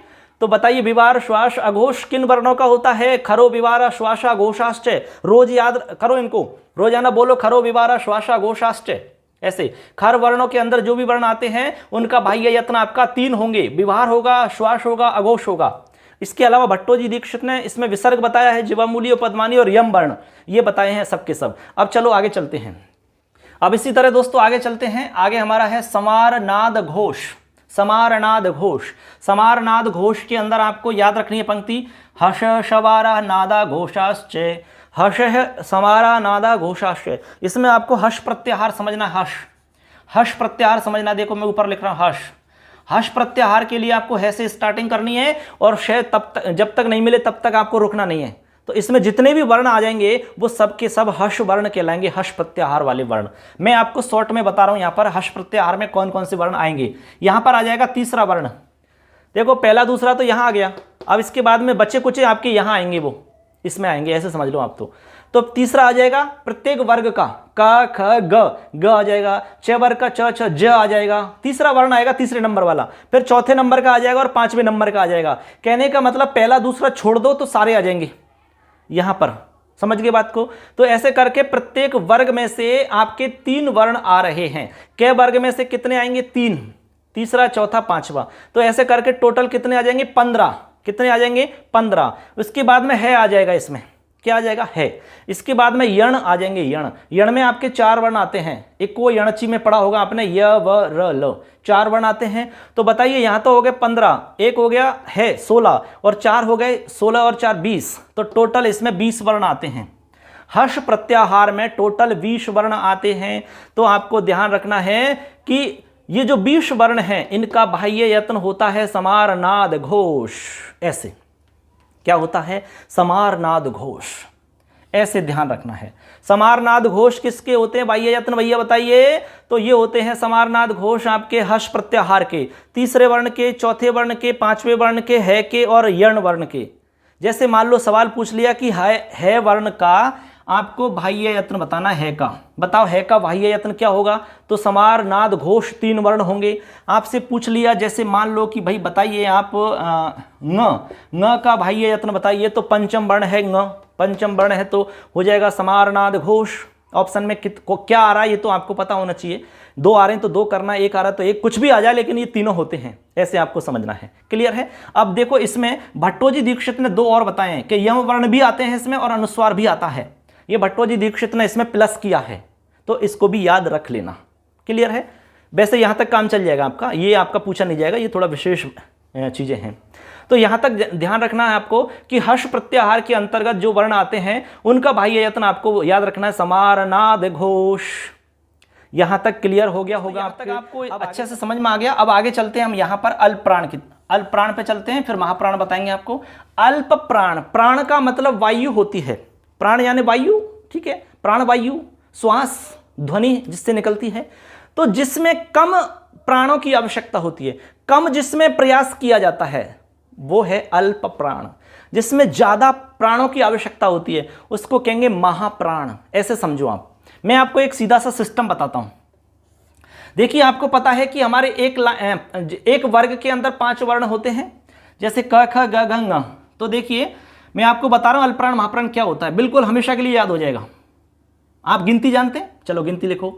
तो बताइए विवार श्वास अघोष किन वर्णों का होता है? खरो विवारा श्वासा घोषाश्च। रोज याद करो इनको, रोजाना बोलो खरो विवारा श्वासा घोषाश्च। ऐसे खर वर्णों के अंदर जो भी वर्ण आते हैं उनका बाह्य यत्न आपका 3 होंगे, विवार होगा, श्वास होगा, अघोष होगा। इसके अलावा भट्टोजी दीक्षित ने इसमें विसर्ग बताया है, जीवामूली, पद्मानी और यम वर्ण, ये बताए हैं सबके सब। अब चलो आगे चलते हैं। अब इसी तरह दोस्तों आगे चलते हैं। आगे हमारा है समारनाद घोष। समारनाद घोष, समारनाद घोष के अंदर आपको याद रखनी है पंक्ति, हर्ष शवारा नादा घोषाश्च, हर्ष समारा नादा घोषाश्च। इसमें आपको हर्ष प्रत्याहार समझना, हर्ष, हर्ष प्रत्याहार समझना। देखो मैं ऊपर लिख रहा हूं हर्ष, हर्ष प्रत्याहार के लिए आपको है से स्टार्टिंग करनी है, और शय तब तक, जब तक नहीं मिले तब तक आपको रुकना नहीं है। तो इसमें जितने भी वर्ण आ जाएंगे वो सब के सब हर्ष वर्ण कहलाएंगे, हर्ष प्रत्याहार वाले वर्ण। मैं आपको शॉर्ट में बता रहा हूं यहाँ पर हर्ष प्रत्याहार में कौन कौन से वर्ण आएंगे। यहाँ पर आ जाएगा तीसरा वर्ण, देखो पहला दूसरा तो यहाँ आ गया, अब इसके बाद में बच्चे कुछ आपके यहाँ आएंगे, वो इसमें आएंगे, ऐसे समझ लो आप। तो तीसरा आ जाएगा प्रत्येक वर्ग का, क ख ग आ जाएगा, च वर्ग का च छ ज आ जाएगा, तीसरा वर्ण आएगा तीसरे नंबर वाला, फिर चौथे नंबर का आ जाएगा और 5वें नंबर का आ जाएगा। कहने का मतलब पहला दूसरा छोड़ दो तो सारे आ जाएंगे यहां पर, समझ गए बात को? तो ऐसे करके प्रत्येक वर्ग में से आपके 3 वर्ण आ रहे हैं। क वर्ग में से कितने आएंगे? 3, तीसरा, चौथा, 5वां। तो ऐसे करके टोटल कितने आ जाएंगे? 15। कितने आ जाएंगे? 15। उसके बाद में है आ जाएगा, इसमें क्या आ जाएगा? है। इसके बाद में यण आ जाएंगे, यण, यण में आपके 4 वर्ण आते हैं। एक को यणची में पढ़ा होगा आपने, य व र ल, 4 वर्ण आते हैं। तो बताइए यहां तो हो गए 15, एक हो गया है 16, और 4 हो गए 16 और 4 20, तो टोटल इसमें 20 वर्ण आते हैं। हर्ष प्रत्याहार में टोटल 20 वर्ण आते हैं। तो आपको ध्यान रखना है कि ये जो 20 वर्ण हैं इनका बाह्य यत्न होता है समारनाद घोष। ऐसे क्या होता है? समारनाद घोष, ऐसे ध्यान रखना है। समारनाद घोष किसके होते हैं बाह्य यत्न, भैया बताइए? तो ये होते हैं समारनाद घोष आपके हर्ष प्रत्याहार के, तीसरे वर्ण के, चौथे वर्ण के, 5वें वर्ण के, है के और यण वर्ण के। जैसे मान लो सवाल पूछ लिया कि है वर्ण का आपको बाह्य यत्न बताना है का। बताओ है का बाह्य यत्न क्या होगा? तो समार नाद घोष 3 वर्ण होंगे। आपसे पूछ लिया जैसे मान लो कि भाई बताइए आप ङ का बाह्य यत्न बताइए, तो पंचम वर्ण है ङ, पंचम वर्ण है तो हो जाएगा समार नाद घोष। ऑप्शन में क्या आ रहा है ये तो आपको पता होना चाहिए। 2 आ रहे हैं तो 2 करना, 1 आ रहा है तो 1, कुछ भी आ जाए लेकिन ये तीनों होते हैं, ऐसे आपको समझना है। क्लियर है? अब देखो इसमें भट्टोजी दीक्षित ने 2 और बताए हैं कि यम वर्ण भी आते हैं इसमें और अनुस्वार भी आता है। ये भट्टोजी दीक्षित ने इसमें प्लस किया है, तो इसको भी याद रख लेना। क्लियर है? वैसे यहाँ तक काम चल जाएगा आपका, ये आपका पूछा नहीं जाएगा, ये थोड़ा विशेष चीज़ें हैं। तो यहाँ तक ध्यान रखना है आपको कि हर्ष प्रत्याहार के अंतर्गत जो वर्ण आते हैं उनका बाह्य यत्न आपको याद रखना है, समार नाद घोष। यहाँ तक क्लियर हो गया होगा? अब तक आपको अच्छे से समझ में आ गया। अब आगे चलते हैं हम यहाँ पर अल्प प्राण की, अल्प प्राण पे चलते हैं, फिर महाप्राण बताएंगे आपको। अल्प प्राण, प्राण का मतलब वायु होती है, प्राण यानी वायु, ठीक है, प्राण वायु, श्वास, ध्वनि जिससे निकलती है। तो जिसमें कम प्राणों की आवश्यकता होती है, कम जिसमें प्रयास किया जाता है, वो है अल्प प्राण। जिसमें ज्यादा प्राणों की आवश्यकता होती है उसको कहेंगे महाप्राण। ऐसे समझो आप। मैं आपको एक सीधा सा सिस्टम बताता हूं। देखिए आपको पता है कि हमारे एक वर्ग के अंदर 5 वर्ण होते हैं, जैसे क ख ग घ ङ। तो देखिए मैं आपको बता रहा हूं अल्प प्राण महाप्राण क्या होता है, बिल्कुल हमेशा के लिए याद हो जाएगा। आप गिनती जानते हैं? चलो गिनती लिखो।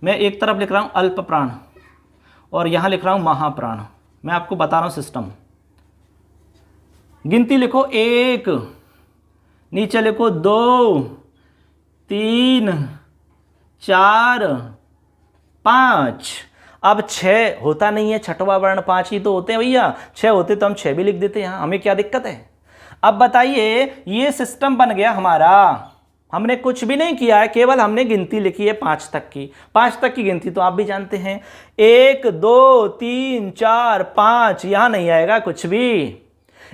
मैं एक तरफ लिख रहा हूं अल्प प्राण और यहां लिख रहा हूं महाप्राण। मैं आपको बता रहा हूं सिस्टम। गिनती लिखो, 1, नीचे लिखो 2, 3, 4, 5। अब 6 होता नहीं है, छठवां वर्ण 5 ही तो होते हैं भैया। 6 होते तो हम 6 भी लिख देते हैं, हमें क्या दिक्कत है? अब बताइए, ये सिस्टम बन गया हमारा। हमने कुछ भी नहीं किया है, केवल हमने गिनती लिखी है 5 तक की। 5 तक की गिनती तो आप भी जानते हैं, 1, 2, 3, 4, 5, यहां नहीं आएगा कुछ भी।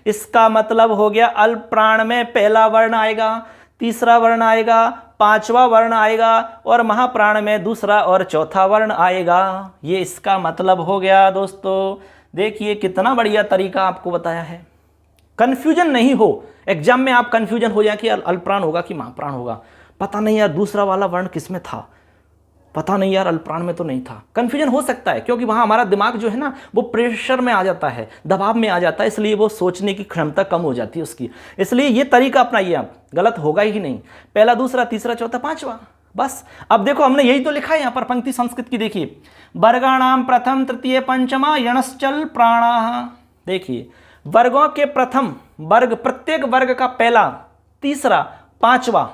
इसका मतलब हो गया अल्प प्राण में पहला वर्ण आएगा, तीसरा वर्ण आएगा, 5वां वर्ण आएगा और महाप्राण में दूसरा और चौथा वर्ण आएगा। ये इसका मतलब हो गया दोस्तों। देखिए कितना बढ़िया तरीका आपको बताया है, कंफ्यूजन नहीं हो। एग्जाम में आप कंफ्यूजन हो जाए कि अल्प प्राण होगा कि महाप्राण होगा, पता नहीं यार दूसरा वाला वर्ण किसमें था, पता नहीं यार अल्प प्राण में तो नहीं था। कंफ्यूजन हो सकता है क्योंकि वहाँ हमारा दिमाग जो है ना वो प्रेशर में आ जाता है, दबाव में आ जाता है, इसलिए वो सोचने की क्षमता कम हो जाती है उसकी। इसलिए ये तरीका अपनाइए आप, गलत होगा ही नहीं। पहला, दूसरा, तीसरा, चौथा, 5वां, बस। अब देखो हमने यही तो लिखा है यहाँ पर पंक्ति संस्कृत की। देखिए वर्गाणाम प्रथम तृतीय पंचमा यणश्चल प्राणाः। देखिए वर्गों के प्रथम वर्ग, प्रत्येक वर्ग का पहला, तीसरा, 5वां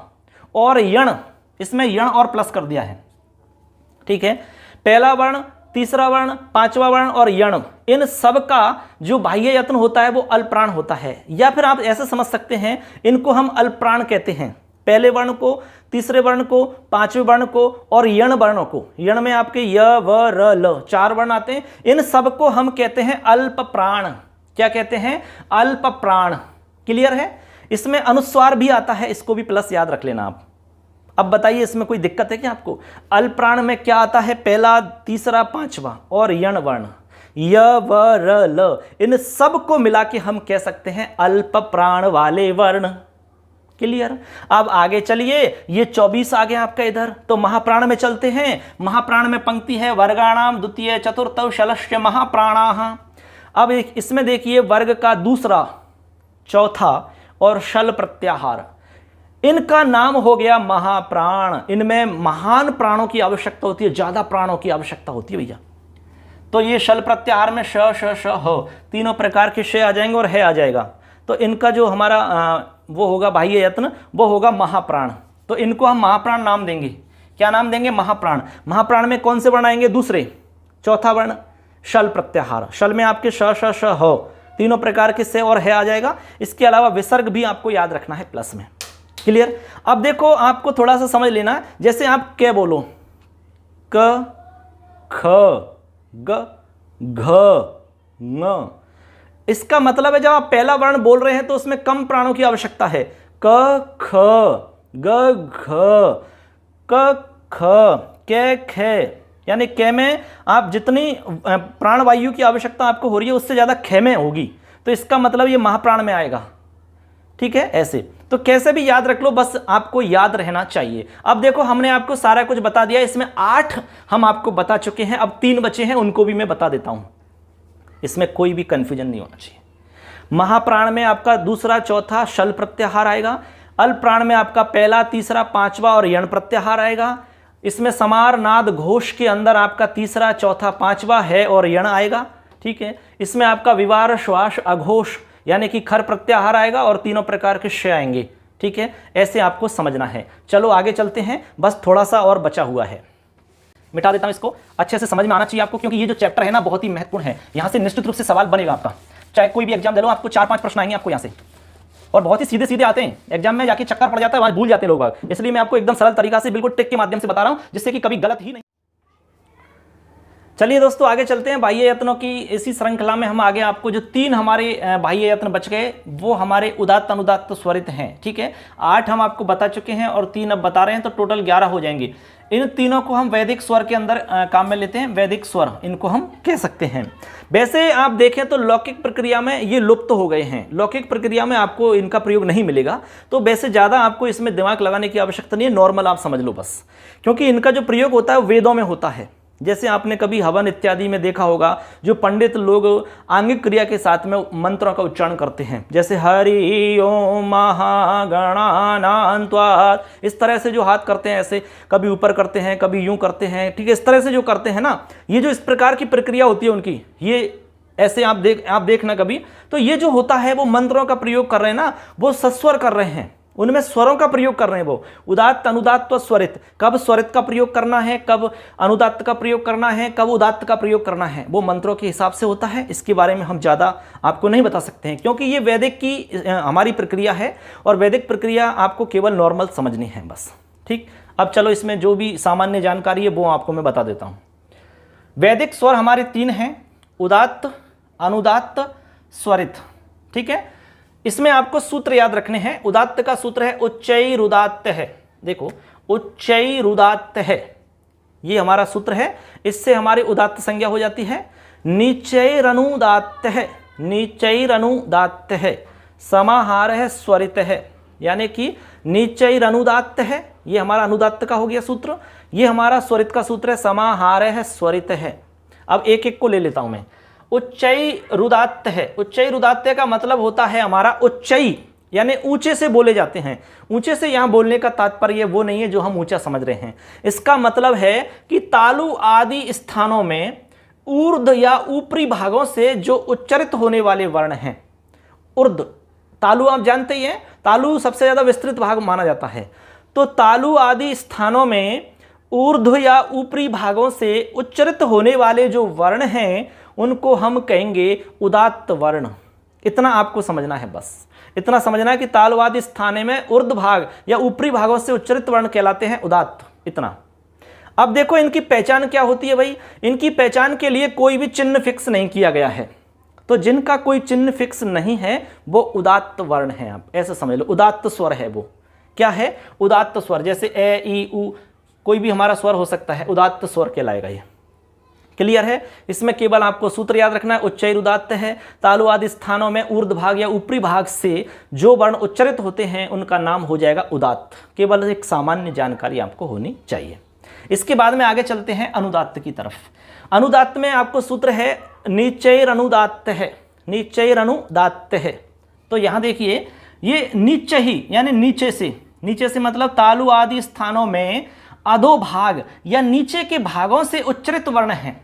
और यण, इसमें यण और प्लस कर दिया है, ठीक है। पहला वर्ण, तीसरा वर्ण, 5वां वर्ण और यण, इन सब का जो बाह्य यत्न होता है वो अल्प प्राण होता है। या फिर आप ऐसे समझ सकते हैं, इनको हम अल्प प्राण कहते हैं। पहले वर्ण को, तीसरे वर्ण को, 5वें वर्ण को और यण वर्णों को। यण में आपके य, व, र, ल 4 वर्ण आते हैं। इन सब को हम कहते हैं अल्प प्राण। क्या कहते हैं? अल्प प्राण। क्लियर है? इसमें अनुस्वार भी आता है, इसको भी प्लस याद रख लेना आप। अब बताइए इसमें कोई दिक्कत है क्या आपको? अल्प प्राण में क्या आता है? पहला, तीसरा, 5वां और यण वर्ण, य, व, र, ल, इन सब को मिला के हम कह सकते हैं अल्प प्राण वाले वर्ण। क्लियर? अब आगे चलिए, ये 24 आ गया आपका इधर। तो महाप्राण में चलते हैं। महाप्राण में पंक्ति है वर्गाणाम द्वितीय चतुर्थ शलश्च महाप्राणाः। अब इसमें देखिए वर्ग का दूसरा, चौथा और शल प्रत्याहार, इनका नाम हो गया महाप्राण। इनमें महान प्राणों की आवश्यकता होती है, ज्यादा प्राणों की आवश्यकता होती है भैया। तो ये शल प्रत्याहार में श, श, श, ह, तीनों प्रकार के श आ जाएंगे और है आ जाएगा। तो इनका जो हमारा वो होगा बाह्य यत्न, वो होगा महाप्राण। तो इनको हम महाप्राण नाम देंगे। क्या नाम देंगे? महाप्राण। महाप्राण में कौन से वर्ण आएंगे? दूसरे, चौथा वर्ण शल प्रत्याहार। शल में आपके श, श, श, ह, तीनों प्रकार के से और है आ जाएगा। इसके अलावा विसर्ग भी आपको याद रखना है प्लस में। क्लियर? अब देखो आपको थोड़ा सा समझ लेना, जैसे आप क्या बोलो, क, ख, ग, घ, ङ। इसका मतलब है जब आप पहला वर्ण बोल रहे हैं तो उसमें कम प्राणों की आवश्यकता है। क, ख, ग, घ, क, ख, कै, खे, यानी कै में आप जितनी प्राण वायु की आवश्यकता आपको हो रही है उससे ज्यादा खे में होगी, तो इसका मतलब ये महाप्राण में आएगा। ठीक है? ऐसे तो कैसे भी याद रख लो, बस आपको याद रहना चाहिए। अब देखो हमने आपको सारा कुछ बता दिया, इसमें 8 हम आपको बता चुके हैं, अब 3 बचे हैं, उनको भी मैं बता देता हूं, इसमें कोई भी कंफ्यूजन नहीं होना चाहिए। महाप्राण में आपका दूसरा चौथा शल प्रत्याहार आएगा, अल प्राण में आपका पहला तीसरा पांचवा और यण प्रत्याहार आएगा, इसमें समार नाद घोष के अंदर आपका तीसरा चौथा पांचवा है और यण आएगा, ठीक है। इसमें आपका विवार श्वास अघोष यानी कि खर प्रत्याहार आएगा और तीनों प्रकार के श आएंगे, ठीक है। ऐसे आपको समझना है। चलो आगे चलते हैं, बस थोड़ा सा और बचा हुआ है, मिटा देता हूं इसको। अच्छे से समझ में आना चाहिए आपको, क्योंकि ये जो चैप्टर है ना बहुत ही महत्वपूर्ण है, यहां से निश्चित रूप से सवाल बनेगा आपका, चाहे कोई भी एग्जाम दे लो, आपको 4-5 प्रश्न आएंगे आपको यहां से, और बहुत ही सीधे सीधे आते हैं। एग्जाम में जाके चक्कर पड़ जाता है, वहां भूल जाते हैं लोग, इसलिए मैं आपको एकदम सरल तरीका से बिल्कुल ट्रिक के माध्यम से बता रहा हूं, जिससे कि कभी गलत ही नहीं। चलिए दोस्तों आगे चलते हैं। बाह्य यत्नों की इसी श्रृंखला में हम आगे आपको जो 3 हमारे बाह्य यत्न बच गए वो हमारे उदात्त अनुदात्त स्वरित हैं, ठीक है। 8 हम आपको बता चुके हैं और 3 अब बता रहे हैं, तो टोटल 11 हो जाएंगे। इन तीनों को हम वैदिक स्वर के अंदर काम में लेते हैं, वैदिक स्वर इनको हम कह सकते हैं। वैसे आप देखें तो लौकिक प्रक्रिया में ये लुप्त हो गए हैं, लौकिक प्रक्रिया में आपको इनका प्रयोग नहीं मिलेगा, तो वैसे ज़्यादा आपको इसमें दिमाग लगाने की आवश्यकता नहीं है, नॉर्मल आप समझ लो बस, क्योंकि इनका जो प्रयोग होता है वेदों में होता है। जैसे आपने कभी हवन इत्यादि में देखा होगा, जो पंडित लोग आंगिक क्रिया के साथ में मंत्रों का उच्चारण करते हैं, जैसे हरि ओम महागणानां त्वा, इस तरह से जो हाथ करते हैं, ऐसे कभी ऊपर करते हैं कभी यूं करते हैं, ठीक है। इस तरह से जो करते हैं ना, ये जो इस प्रकार की प्रक्रिया होती है उनकी, ये ऐसे आप देखना कभी, तो ये जो होता है वो मंत्रों का प्रयोग कर रहे हैं ना, वो सस्वर कर रहे हैं, उनमें स्वरों का प्रयोग कर रहे हैं वो, उदात्त अनुदात्त व स्वरित। कब स्वरित का प्रयोग करना है, कब अनुदात्त का प्रयोग करना है, कब उदात्त का प्रयोग करना है, वो मंत्रों के हिसाब से होता है। इसके बारे में हम ज़्यादा आपको नहीं बता सकते हैं, क्योंकि ये वैदिक की हमारी प्रक्रिया है, और वैदिक प्रक्रिया आपको केवल नॉर्मल समझनी है बस, ठीक। अब चलो इसमें जो भी सामान्य जानकारी है वो आपको मैं बता देता हूँ। वैदिक स्वर हमारे 3 हैं, उदात्त अनुदात्त स्वरित, ठीक है। इसमें आपको सूत्र याद रखने हैं। उदात्त का सूत्र है उच्चैरुदात्त है, देखो उच्चैरुदात्त है, ये हमारा सूत्र है, इससे हमारी उदात्त संज्ञा हो जाती है। नीचैरनुदात्त है, नीचैरनुदात्त है, समाहार है स्वरित है, यानी कि नीचैरनुदात्त है, ये हमारा अनुदात्त का हो गया सूत्र, ये हमारा स्वरित का सूत्र है, समाहार है स्वरित है। अब एक एक को ले लेता हूं मैं। उच्चैरुदात्त है, उच्चैरुदात्त का मतलब होता है हमारा उच्चई, यानी ऊंचे से बोले जाते हैं। ऊंचे से यहां बोलने का तात्पर्य वो नहीं है जो हम ऊंचा समझ रहे हैं, इसका मतलब है कि तालु आदि स्थानों में ऊर्ध्व या ऊपरी भागों से जो उच्चरित होने वाले वर्ण हैं, ऊर्ध्व तालु आप जानते ही हैं, तालु सबसे ज्यादा विस्तृत भाग माना जाता है, तो तालु आदि स्थानों में ऊर्ध्व या ऊपरी भागों से उच्चरित होने वाले जो वर्ण हैं उनको हम कहेंगे उदात्त वर्ण। इतना आपको समझना है, बस इतना समझना है कि तालवादी स्थाने में ऊर्ध्व भाग या ऊपरी भागों से उच्चरित वर्ण कहलाते हैं उदात्त, इतना। अब देखो इनकी पहचान क्या होती है भाई, इनकी पहचान के लिए कोई भी चिन्ह फिक्स नहीं किया गया है, तो जिनका कोई चिन्ह फिक्स नहीं है वो उदात्त वर्ण है, आप ऐसे समझ लो, उदात्त स्वर है वो। क्या है? उदात्त स्वर, जैसे ए ई उ, कोई भी हमारा स्वर हो सकता है, उदात्त स्वर कहलाएगा ये। क्लियर है? इसमें केवल आपको सूत्र याद रखना है, उच्चैरुदात्त है, तालु आदि स्थानों में ऊर्ध्व भाग या ऊपरी भाग से जो वर्ण उच्चरित होते हैं उनका नाम हो जाएगा उदात्त। केवल एक सामान्य जानकारी आपको होनी चाहिए। इसके बाद में आगे चलते हैं अनुदात्त की तरफ। अनुदात्त में आपको सूत्र है नीचैरनुदात्त है, नीचैरनुदात्त है। तो यहाँ देखिए ये नीचे ही यानी नीचे से मतलब तालु आदि स्थानों में अधोभाग या नीचे के भागों से उच्चरित वर्ण हैं।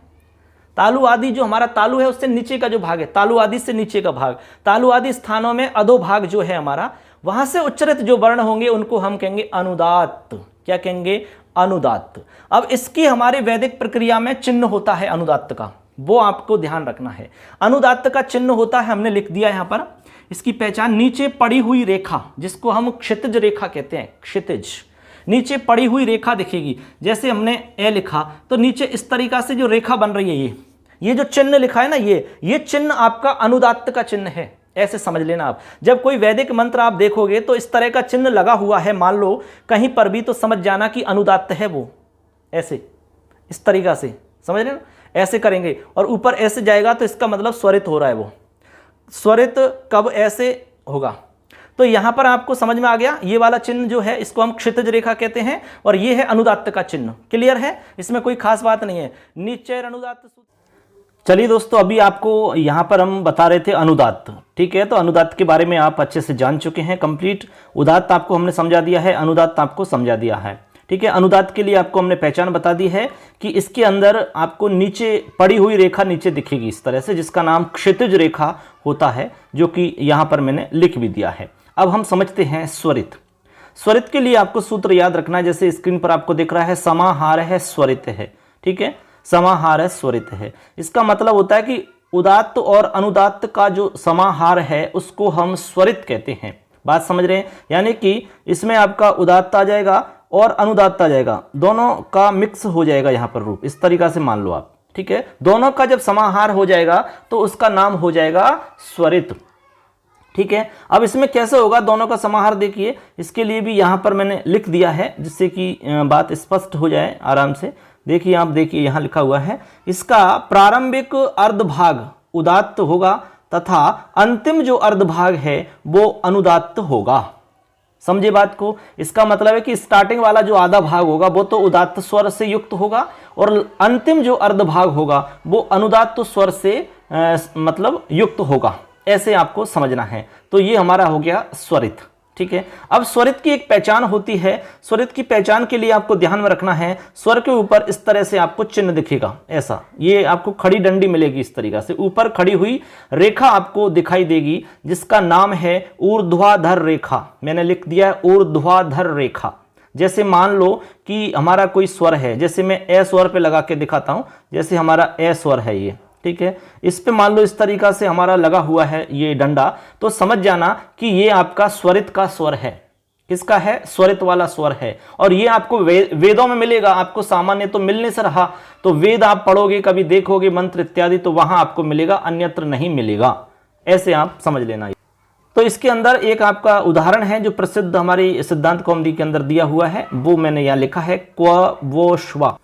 तालु आदि जो हमारा तालु है उससे नीचे का जो भाग है, तालु आदि से नीचे का भाग, तालु आदि स्थानों में अधोभाग जो है हमारा, वहां से उच्चरित जो वर्ण होंगे उनको हम कहेंगे अनुदात्त। क्या कहेंगे? अनुदात्त। अब इसकी हमारे वैदिक प्रक्रिया में चिन्ह होता है अनुदात्त का, वो आपको ध्यान रखना है। अनुदात्त का चिन्ह होता है, हमने लिख दिया यहां पर, इसकी पहचान नीचे पड़ी हुई रेखा, जिसको हम क्षितिज रेखा कहते हैं, क्षितिज, नीचे पड़ी हुई रेखा दिखेगी। जैसे हमने ए लिखा तो नीचे इस तरीका से जो रेखा बन रही है, ये जो चिन्ह लिखा है ना, ये चिन्ह आपका अनुदात्त का चिन्ह है, ऐसे समझ लेना आप। जब कोई वैदिक मंत्र आप देखोगे तो इस तरह का चिन्ह लगा हुआ है, मान लो कहीं पर भी, तो समझ जाना कि अनुदात्त है वो। ऐसे इस तरीका से समझ रहे ना, ऐसे करेंगे और ऊपर ऐसे जाएगा तो इसका मतलब स्वरित हो रहा है वो। स्वरित कब ऐसे होगा? तो यहां पर आपको समझ में आ गया, ये वाला चिन्ह जो है इसको हम क्षितिज रेखा कहते हैं और ये है अनुदात्त का चिन्ह। क्लियर है, इसमें कोई खास बात नहीं है। निश्चय अनुदात्त सूत्र। चलिए दोस्तों, अभी आपको यहां पर हम बता रहे थे अनुदात्त, ठीक है। तो अनुदात्त के बारे में आप अच्छे से जान चुके हैं कंप्लीट। उदात्त आपको हमने समझा दिया है, अनुदात्त आपको समझा दिया है, ठीक है। अनुदात्त के लिए आपको हमने पहचान बता दी है कि इसके अंदर आपको नीचे पड़ी हुई रेखा नीचे दिखेगी इस तरह से, जिसका नाम क्षितिज रेखा होता है, जो कि यहां पर मैंने लिख भी दिया है। अब हम समझते हैं स्वरित। स्वरित के लिए आपको सूत्र याद रखना है, जैसे स्क्रीन पर आपको दिख रहा है, समाहार है स्वरित है, ठीक है। समाहार है स्वरित है, इसका मतलब होता है कि उदात्त और अनुदात्त का जो समाहार है उसको हम स्वरित कहते हैं। बात समझ रहे हैं, यानी कि इसमें आपका उदात्त आ जाएगा और अनुदात्त आ जाएगा, दोनों का मिक्स हो जाएगा यहाँ पर रूप, इस तरीका से मान लो आप, ठीक है। दोनों का जब समाहार हो जाएगा तो उसका नाम हो जाएगा स्वरित, ठीक है। अब इसमें कैसे होगा दोनों का समाहार, देखिए इसके लिए भी यहाँ पर मैंने लिख दिया है जिससे कि बात स्पष्ट हो जाए आराम से। देखिए आप देखिए यहाँ लिखा हुआ है, इसका प्रारंभिक अर्धभाग उदात्त होगा तथा अंतिम जो अर्धभाग है वो अनुदात्त होगा। समझे बात को, इसका मतलब है कि स्टार्टिंग वाला जो आधा भाग होगा वो तो उदात्त स्वर से युक्त होगा और अंतिम जो अर्धभाग होगा वो अनुदात्त स्वर से मतलब युक्त होगा, ऐसे आपको समझना है। तो ये हमारा हो गया स्वरित, ठीक है। अब स्वरित की एक पहचान होती है, स्वरित की पहचान के लिए आपको ध्यान में रखना है, स्वर के ऊपर इस तरह से आपको चिन्ह दिखेगा, ऐसा, ये आपको खड़ी डंडी मिलेगी इस तरीका से, ऊपर खड़ी हुई रेखा आपको दिखाई देगी जिसका नाम है ऊर्ध्वाधर रेखा। मैंने लिख दिया है ऊर्ध्वाधर रेखा। जैसे मान लो कि हमारा कोई स्वर है, जैसे मैं ए स्वर पे लगा के दिखाता हूं, जैसे हमारा ए स्वर है ये, ठीक है, इस पे मान लो इस तरीका से हमारा लगा हुआ है ये डंडा, तो समझ जाना कि ये आपका स्वरित का स्वर है। किसका है? स्वरित वाला स्वर है। और ये आपको वेदों में मिलेगा, आपको सामान्य तो मिल नहीं से रहा, तो वेद आप पढ़ोगे कभी देखोगे मंत्र इत्यादि तो वहां आपको मिलेगा, अन्यत्र नहीं मिलेगा, ऐसे आप समझ लेना। तो इसके अंदर एक आपका उदाहरण है जो प्रसिद्ध हमारी सिद्धांत कौमुदी के अंदर दिया हुआ है, वो मैंने यहाँ लिखा है, क्व वो श्वा।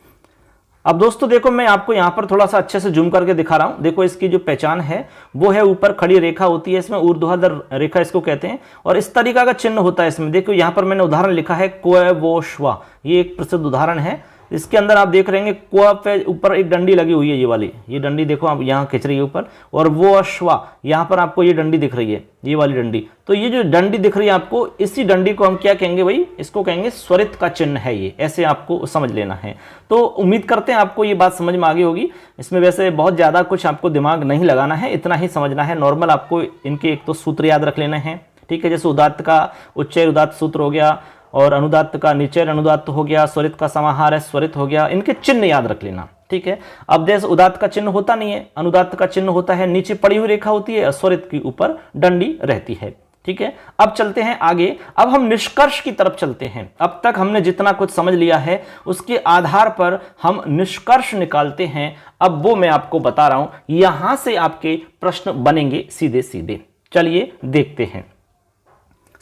अब दोस्तों देखो, मैं आपको यहाँ पर थोड़ा सा अच्छे से जूम करके दिखा रहा हूँ। देखो इसकी जो पहचान है वो है, ऊपर खड़ी रेखा होती है, इसमें ऊर्ध्वाधर रेखा इसको कहते हैं, और इस तरीका का चिन्ह होता है इसमें। देखो यहाँ पर मैंने उदाहरण लिखा है क्व वो श्वा, ये एक प्रसिद्ध उदाहरण है। इसके अंदर आप देख रहे हैं क्व पे ऊपर एक डंडी लगी हुई है, ये वाली, ये डंडी देखो आप यहाँ खिंच रही है ऊपर, और वो अश्वा यहाँ पर आपको ये डंडी दिख रही है, ये वाली डंडी। तो ये जो डंडी दिख रही है आपको, इसी डंडी को हम क्या कहेंगे भाई? इसको कहेंगे स्वरित का चिन्ह है ये, ऐसे आपको समझ लेना है। तो उम्मीद करते हैं आपको ये बात समझ में आ गई होगी। इसमें वैसे बहुत ज़्यादा कुछ आपको दिमाग नहीं लगाना है, इतना ही समझना है। नॉर्मल आपको इनके एक तो सूत्र याद रख लेने हैं, ठीक है। जैसे उदात्त का उच्चैर उदात्त सूत्र हो गया, और अनुदात्त का निचैर अनुदात्त हो गया, स्वरित का समाहार है स्वरित हो गया, इनके चिन्ह याद रख लेना, ठीक है। अब जैसे उदात्त का चिन्ह होता नहीं है, अनुदात्त का चिन्ह होता है, नीचे पड़ी हुई रेखा होती है, स्वरित की ऊपर डंडी रहती है, ठीक है। अब चलते हैं आगे, अब हम निष्कर्ष की तरफ चलते हैं। अब तक हमने जितना कुछ समझ लिया है उसके आधार पर हम निष्कर्ष निकालते हैं। अब वो मैं आपको बता रहा हूं, यहां से आपके प्रश्न बनेंगे सीधे सीधे। चलिए देखते हैं।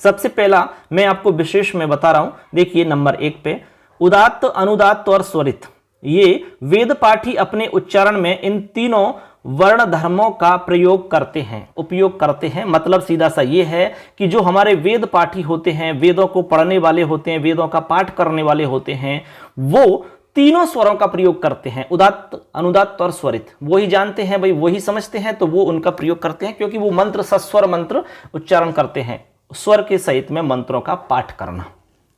सबसे पहला मैं आपको विशेष में बता रहा हूं, देखिए नंबर 1 पे, उदात्त अनुदात्त और स्वरित, ये वेद पाठी अपने उच्चारण में इन तीनों वर्ण धर्मों का प्रयोग करते हैं, उपयोग करते हैं। मतलब सीधा सा ये है कि जो हमारे वेद पाठी होते हैं, वेदों को पढ़ने वाले होते हैं, वेदों का पाठ करने वाले होते हैं, वो तीनों स्वरों का प्रयोग करते हैं, उदात्त अनुदात्त और स्वरित। वही जानते हैं भाई, वही समझते हैं, तो वो उनका प्रयोग करते हैं, क्योंकि वो मंत्र सस्वर मंत्र उच्चारण करते हैं, स्वर के सहित में मंत्रों का पाठ करना,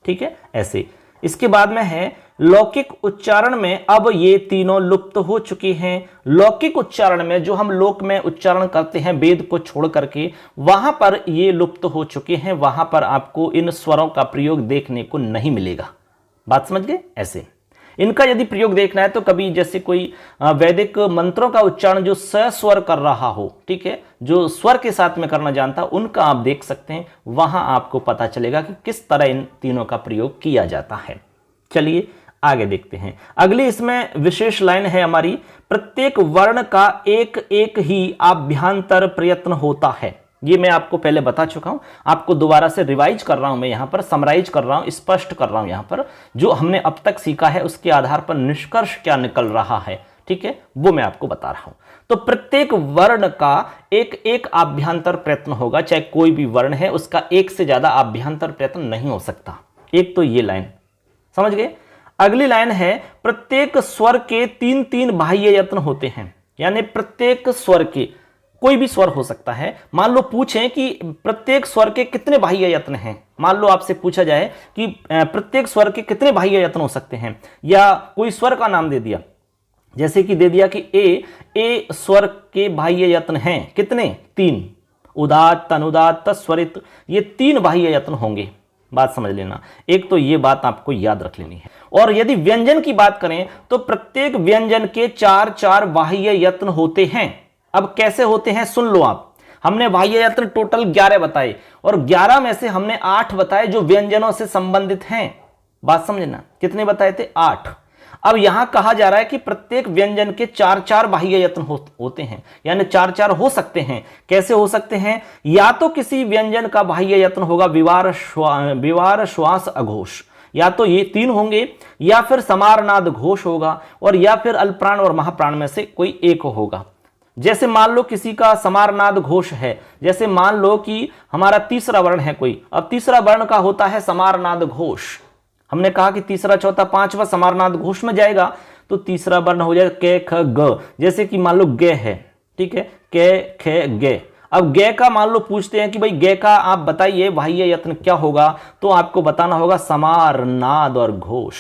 ठीक है, ऐसे। इसके बाद में है लौकिक उच्चारण में अब ये तीनों लुप्त हो चुके हैं। लौकिक उच्चारण में जो हम लोक में उच्चारण करते हैं वेद को छोड़ करके, वहां पर ये लुप्त हो चुके हैं, वहां पर आपको इन स्वरों का प्रयोग देखने को नहीं मिलेगा। बात समझ गए? ऐसे इनका यदि प्रयोग देखना है तो कभी जैसे कोई वैदिक मंत्रों का उच्चारण जो सस्वर कर रहा हो, ठीक है, जो स्वर के साथ में करना जानता, उनका आप देख सकते हैं, वहां आपको पता चलेगा कि किस तरह इन तीनों का प्रयोग किया जाता है। चलिए आगे देखते हैं। अगली इसमें विशेष लाइन है हमारी, प्रत्येक वर्ण का एक एक ही आभ्यंतर प्रयत्न होता है। ये मैं आपको पहले बता चुका हूं, आपको दोबारा से रिवाइज कर रहा हूं, मैं यहां पर समराइज कर रहा हूं, स्पष्ट कर रहा हूं। यहां पर जो हमने अब तक सीखा है उसके आधार पर निष्कर्ष क्या निकल रहा है, ठीक है, वो मैं आपको बता रहा हूं। तो प्रत्येक वर्ण का एक एक आभ्यंतर प्रयत्न होगा, चाहे कोई भी वर्ण है उसका एक से ज्यादा आभ्यंतर प्रयत्न नहीं हो सकता। एक तो ये लाइन समझ गए। अगली लाइन है प्रत्येक स्वर के तीन तीन बाह्य यत्न होते हैं, यानी प्रत्येक स्वर के, कोई भी स्वर हो सकता है। मान लो पूछें कि प्रत्येक स्वर के कितने बाह्य यत्न हैं, मान लो आपसे पूछा जाए कि प्रत्येक स्वर के कितने बाह्य यत्न हो सकते हैं, या कोई स्वर का नाम दे दिया, जैसे कि दे दिया कि ए स्वर के बाह्य यत्न हैं कितने, 3, उदात्त अनुदात्त स्वरित, ये 3 बाह्य यत्न होंगे। बात समझ लेना, एक तो ये बात आपको याद रख लेनी है। और यदि व्यंजन की बात करें तो प्रत्येक व्यंजन के 4 बाह्य यत्न होते हैं। अब कैसे होते हैं सुन लो आप। हमने बाह्य यत्न टोटल 11 बताए और 11 में से हमने 8 बताए जो व्यंजनों से संबंधित हैं। बात समझना, कितने बताए थे, 8। अब यहां कहा जा रहा है कि प्रत्येक व्यंजन के 4 बाह्य यत्न होते हैं, यानी 4 हो सकते हैं। कैसे हो सकते हैं, या तो किसी व्यंजन का बाह्य यत्न होगा विवार श्वास अघोष, या तो ये 3 होंगे, या फिर समारनाद घोष होगा, और या फिर अल्पप्राण और महाप्राण में से कोई एक होगा। जैसे मान लो किसी का समारनाद घोष है, जैसे मान लो कि हमारा तीसरा वर्ण है कोई, अब तीसरा वर्ण का होता है समारनाद घोष। हमने कहा कि तीसरा चौथा पांचवा समारनाद घोष में जाएगा, तो तीसरा वर्ण हो जाएगा के ख ग। जैसे कि मान लो गे है, ठीक है, के खे गे। अब गे का मान लो पूछते हैं कि भाई गे का आप बताइए बाह्य यत्न क्या होगा, तो आपको बताना होगा समारनाद और घोष।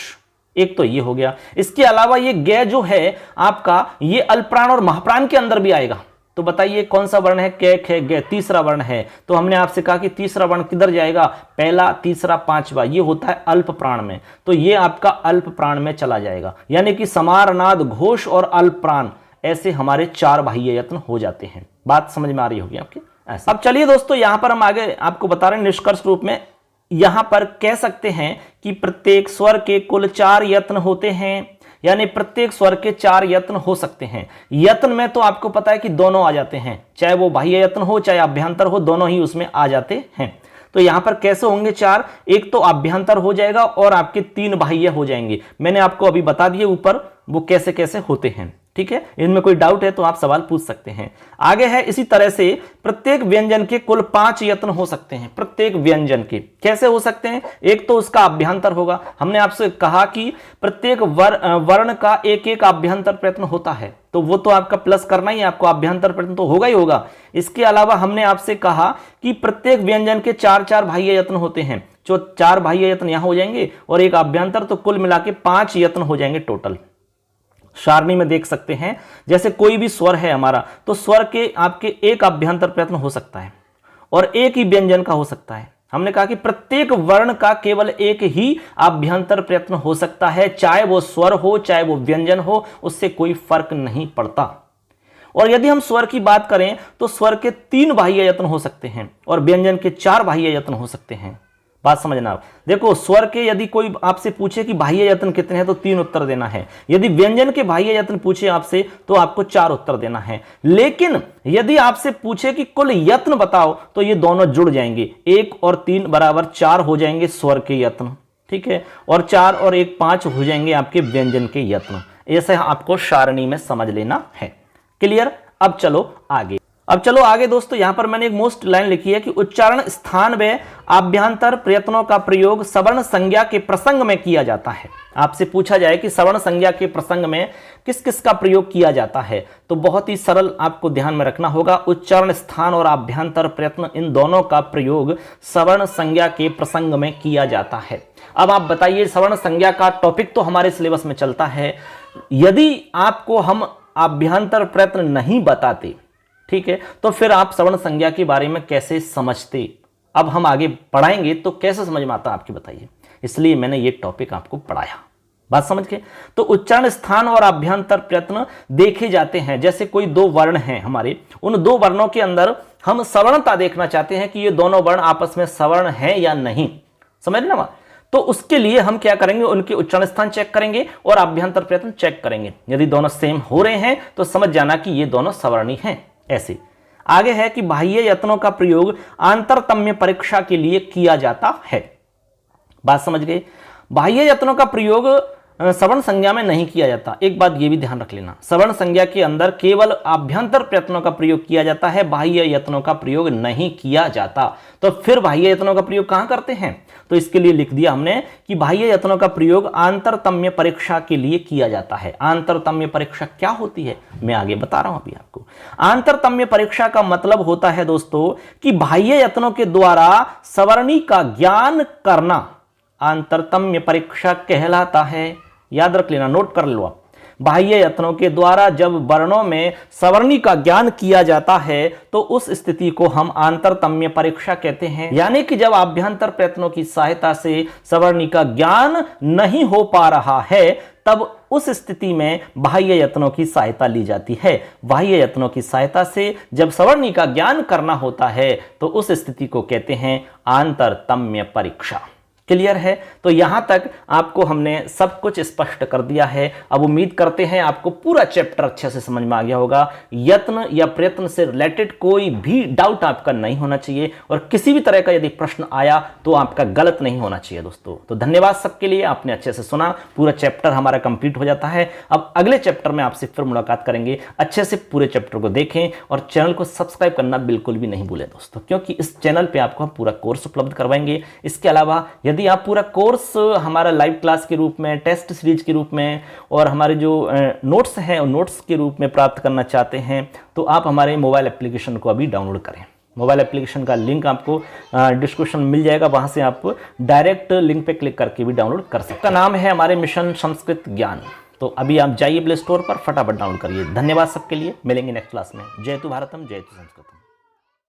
एक तो ये हो गया। इसके अलावा ये गे जो है आपका, ये अल्पप्राण और महाप्राण के अंदर भी आएगा। तो बताइए कौन सा वर्ण है, के खे गे, तीसरा वर्ण है। तो हमने आपसे कहा कि तीसरा वर्ण किधर जाएगा, पहला तीसरा पांचवा, ये होता है अल्प प्राण में, तो ये आपका अल्प प्राण में चला जाएगा। यानी कि समारनाद घोष और अल्प प्राण, ऐसे हमारे 4 बाह्य यत्न हो जाते हैं। बात समझ में आ रही होगी आपके ऐसे। अब चलिए दोस्तों, यहां पर हम आगे आपको बता रहे हैं निष्कर्ष रूप में। यहां पर कह सकते हैं कि प्रत्येक स्वर के कुल 4 यत्न होते हैं, यानी प्रत्येक स्वर के 4 यत्न हो सकते हैं। यत्न में तो आपको पता है कि दोनों आ जाते हैं, चाहे वो बाह्य यत्न हो चाहे आभ्यंतर हो, दोनों ही उसमें आ जाते हैं। तो यहां पर कैसे होंगे 4, एक तो आभ्यंतर हो जाएगा और आपके 3 बाह्य हो जाएंगे। मैंने आपको अभी बता दिए ऊपर वो कैसे कैसे होते हैं, ठीक है। इनमें कोई डाउट है तो आप सवाल पूछ सकते हैं। आगे है इसी तरह से प्रत्येक व्यंजन के कुल 5 यत्न हो सकते हैं। प्रत्येक व्यंजन के कैसे हो सकते हैं, एक तो उसका आभ्यंतर होगा। हमने आपसे कहा कि प्रत्येक वर्ण का एक एक आभ्यंतर प्रयत्न होता है, तो वो तो आपका प्लस करना ही, आपको आभ्यंतर प्रयत्न तो होगा ही होगा। इसके अलावा हमने आपसे कहा कि प्रत्येक व्यंजन के 4 बाह्य यत्न होते हैं, जो 4 बाह्य यत्न यहां हो जाएंगे और एक आभ्यंतर, तो कुल मिला के 5 यत्न हो जाएंगे टोटल। सारणी में देख सकते हैं, जैसे कोई भी स्वर है हमारा, तो स्वर के आपके एक आभ्यंतर प्रयत्न हो सकता है और एक ही व्यंजन का हो सकता है। हमने कहा कि प्रत्येक वर्ण का केवल एक ही आभ्यंतर प्रयत्न हो सकता है, चाहे वो स्वर हो चाहे वो व्यंजन हो, उससे कोई फर्क नहीं पड़ता। और यदि हम स्वर की बात करें तो स्वर के 3 बाह्य यत्न हो सकते हैं और व्यंजन के 4 बाह्य यत्न हो सकते हैं। बात समझना। देखो स्वर के यदि कोई आपसे पूछे कि बाह्य यत्न कितने हैं तो 3 उत्तर देना है। यदि व्यंजन के बाह्य यत्न पूछे आपसे तो आपको 4 उत्तर देना है। लेकिन यदि आपसे पूछे कि कुल यत्न बताओ तो ये दोनों जुड़ जाएंगे, 1 और 3 बराबर 4 हो जाएंगे स्वर के यत्न, ठीक है, और 4 और 1 5 हो जाएंगे आपके व्यंजन के यत्न। ऐसे आपको सारणी में समझ लेना है। क्लियर। अब चलो आगे दोस्तों, यहां पर मैंने एक मोस्ट लाइन लिखी है कि उच्चारण स्थान व आभ्यंतर प्रयत्नों का प्रयोग सवर्ण संज्ञा के प्रसंग में किया जाता है। आपसे पूछा जाए कि सवर्ण संज्ञा के प्रसंग में किस किस का प्रयोग किया जाता है, तो बहुत ही सरल आपको ध्यान में रखना होगा। उच्चारण स्थान और आभ्यंतर प्रयत्न, इन दोनों का प्रयोग सवर्ण संज्ञा के प्रसंग में किया जाता है। अब आप बताइए, सवर्ण संज्ञा का टॉपिक तो हमारे सिलेबस में चलता है, यदि आपको हम आभ्यंतर प्रयत्न नहीं बताते, ठीक है, तो फिर आप सवर्ण संज्ञा के बारे में कैसे समझते। अब हम आगे पढ़ाएंगे तो कैसे समझ में आता आपकी बताइए, इसलिए मैंने ये टॉपिक आपको पढ़ाया। बात समझ के। तो उच्चारण स्थान और आभ्यंतर प्रयत्न देखे जाते हैं। जैसे कोई 2 वर्ण हैं हमारे, उन 2 वर्णों के अंदर हम सवर्णता देखना चाहते हैं कि ये दोनों वर्ण आपस में सवर्ण हैं या नहीं, समझ ना। तो उसके लिए हम क्या करेंगे, उनके उच्चारण स्थान चेक करेंगे और आभ्यंतर प्रयत्न चेक करेंगे। यदि दोनों सेम हो रहे हैं तो समझ जाना कि ये दोनों सवर्णी हैं। ऐसे आगे है कि बाह्य यत्नों का प्रयोग आंतरतम्य परीक्षा के लिए किया जाता है। बात समझ गए। बाह्य यत्नों का प्रयोग सवर्ण संज्ञा में नहीं किया जाता। एक बात ये भी ध्यान रख लेना, सवर्ण संज्ञा के अंदर केवल आभ्यंतर प्रयत्नों का प्रयोग किया जाता है, बाह्य यत्नों का प्रयोग नहीं किया जाता। तो फिर बाह्य यत्नों का प्रयोग कहां करते हैं? तो इसके लिए लिख दिया हमने कि बाह्य यत्नों का प्रयोग आंतरतम्य परीक्षा के लिए किया जाता है। आंतरतम्य परीक्षा क्या होती है मैं आगे बता रहा हूं अभी आपको। आंतरतम्य परीक्षा का मतलब होता है दोस्तों कि बाह्य यत्नों के द्वारा सवर्णी का ज्ञान करना आंतरतम्य परीक्षा कहलाता है। याद रख लेना, नोट कर लो आप। बाह्य यत्नों के द्वारा जब वर्णों में सवर्णी का ज्ञान किया जाता है तो उस स्थिति को हम आंतरतम्य परीक्षा कहते हैं। यानी कि जब आभ्यंतर प्रयत्नों की सहायता से सवर्णी का ज्ञान नहीं हो पा रहा है तब उस स्थिति में बाह्य यत्नों की सहायता ली जाती है। बाह्य यत्नों की सहायता से जब सवर्णी का ज्ञान करना होता है तो उस स्थिति को कहते हैं आंतरतम्य परीक्षा। क्लियर है? तो यहां तक आपको हमने सब कुछ स्पष्ट कर दिया है। अब उम्मीद करते हैं आपको पूरा चैप्टर अच्छे से समझ में आ गया होगा। यत्न या प्रयत्न से रिलेटेड कोई भी डाउट आपका नहीं होना चाहिए और किसी भी तरह का यदि प्रश्न आया तो आपका गलत नहीं होना चाहिए दोस्तों। तो धन्यवाद सबके लिए, आपने अच्छे से सुना। पूरा चैप्टर हमारा कंप्लीट हो जाता है। अब अगले चैप्टर में आपसे फिर मुलाकात करेंगे। अच्छे से पूरे चैप्टर को देखें और चैनल को सब्सक्राइब करना बिल्कुल भी नहीं भूलें दोस्तों, क्योंकि इस चैनल पर आपको हम पूरा कोर्स उपलब्ध करवाएंगे। इसके अलावा यदि आप पूरा कोर्स हमारा लाइव क्लास के रूप में, टेस्ट सीरीज के रूप में और हमारे जो नोट्स हैं उन नोट्स के रूप में प्राप्त करना चाहते हैं तो आप हमारे मोबाइल एप्लीकेशन को अभी डाउनलोड करें। मोबाइल एप्लीकेशन का लिंक आपको डिस्क्रिप्शन में मिल जाएगा, वहां से आप डायरेक्ट लिंक पे क्लिक करके भी डाउनलोड कर सकते हैं। इसका नाम है हमारे मिशन संस्कृत ज्ञान। तो अभी आप जाइए प्ले स्टोर पर, फटाफट डाउनलोड करिए। धन्यवाद सबके लिए, मिलेंगे नेक्स्ट क्लास में। जय तु भारतम, जय तु संस्कृतम।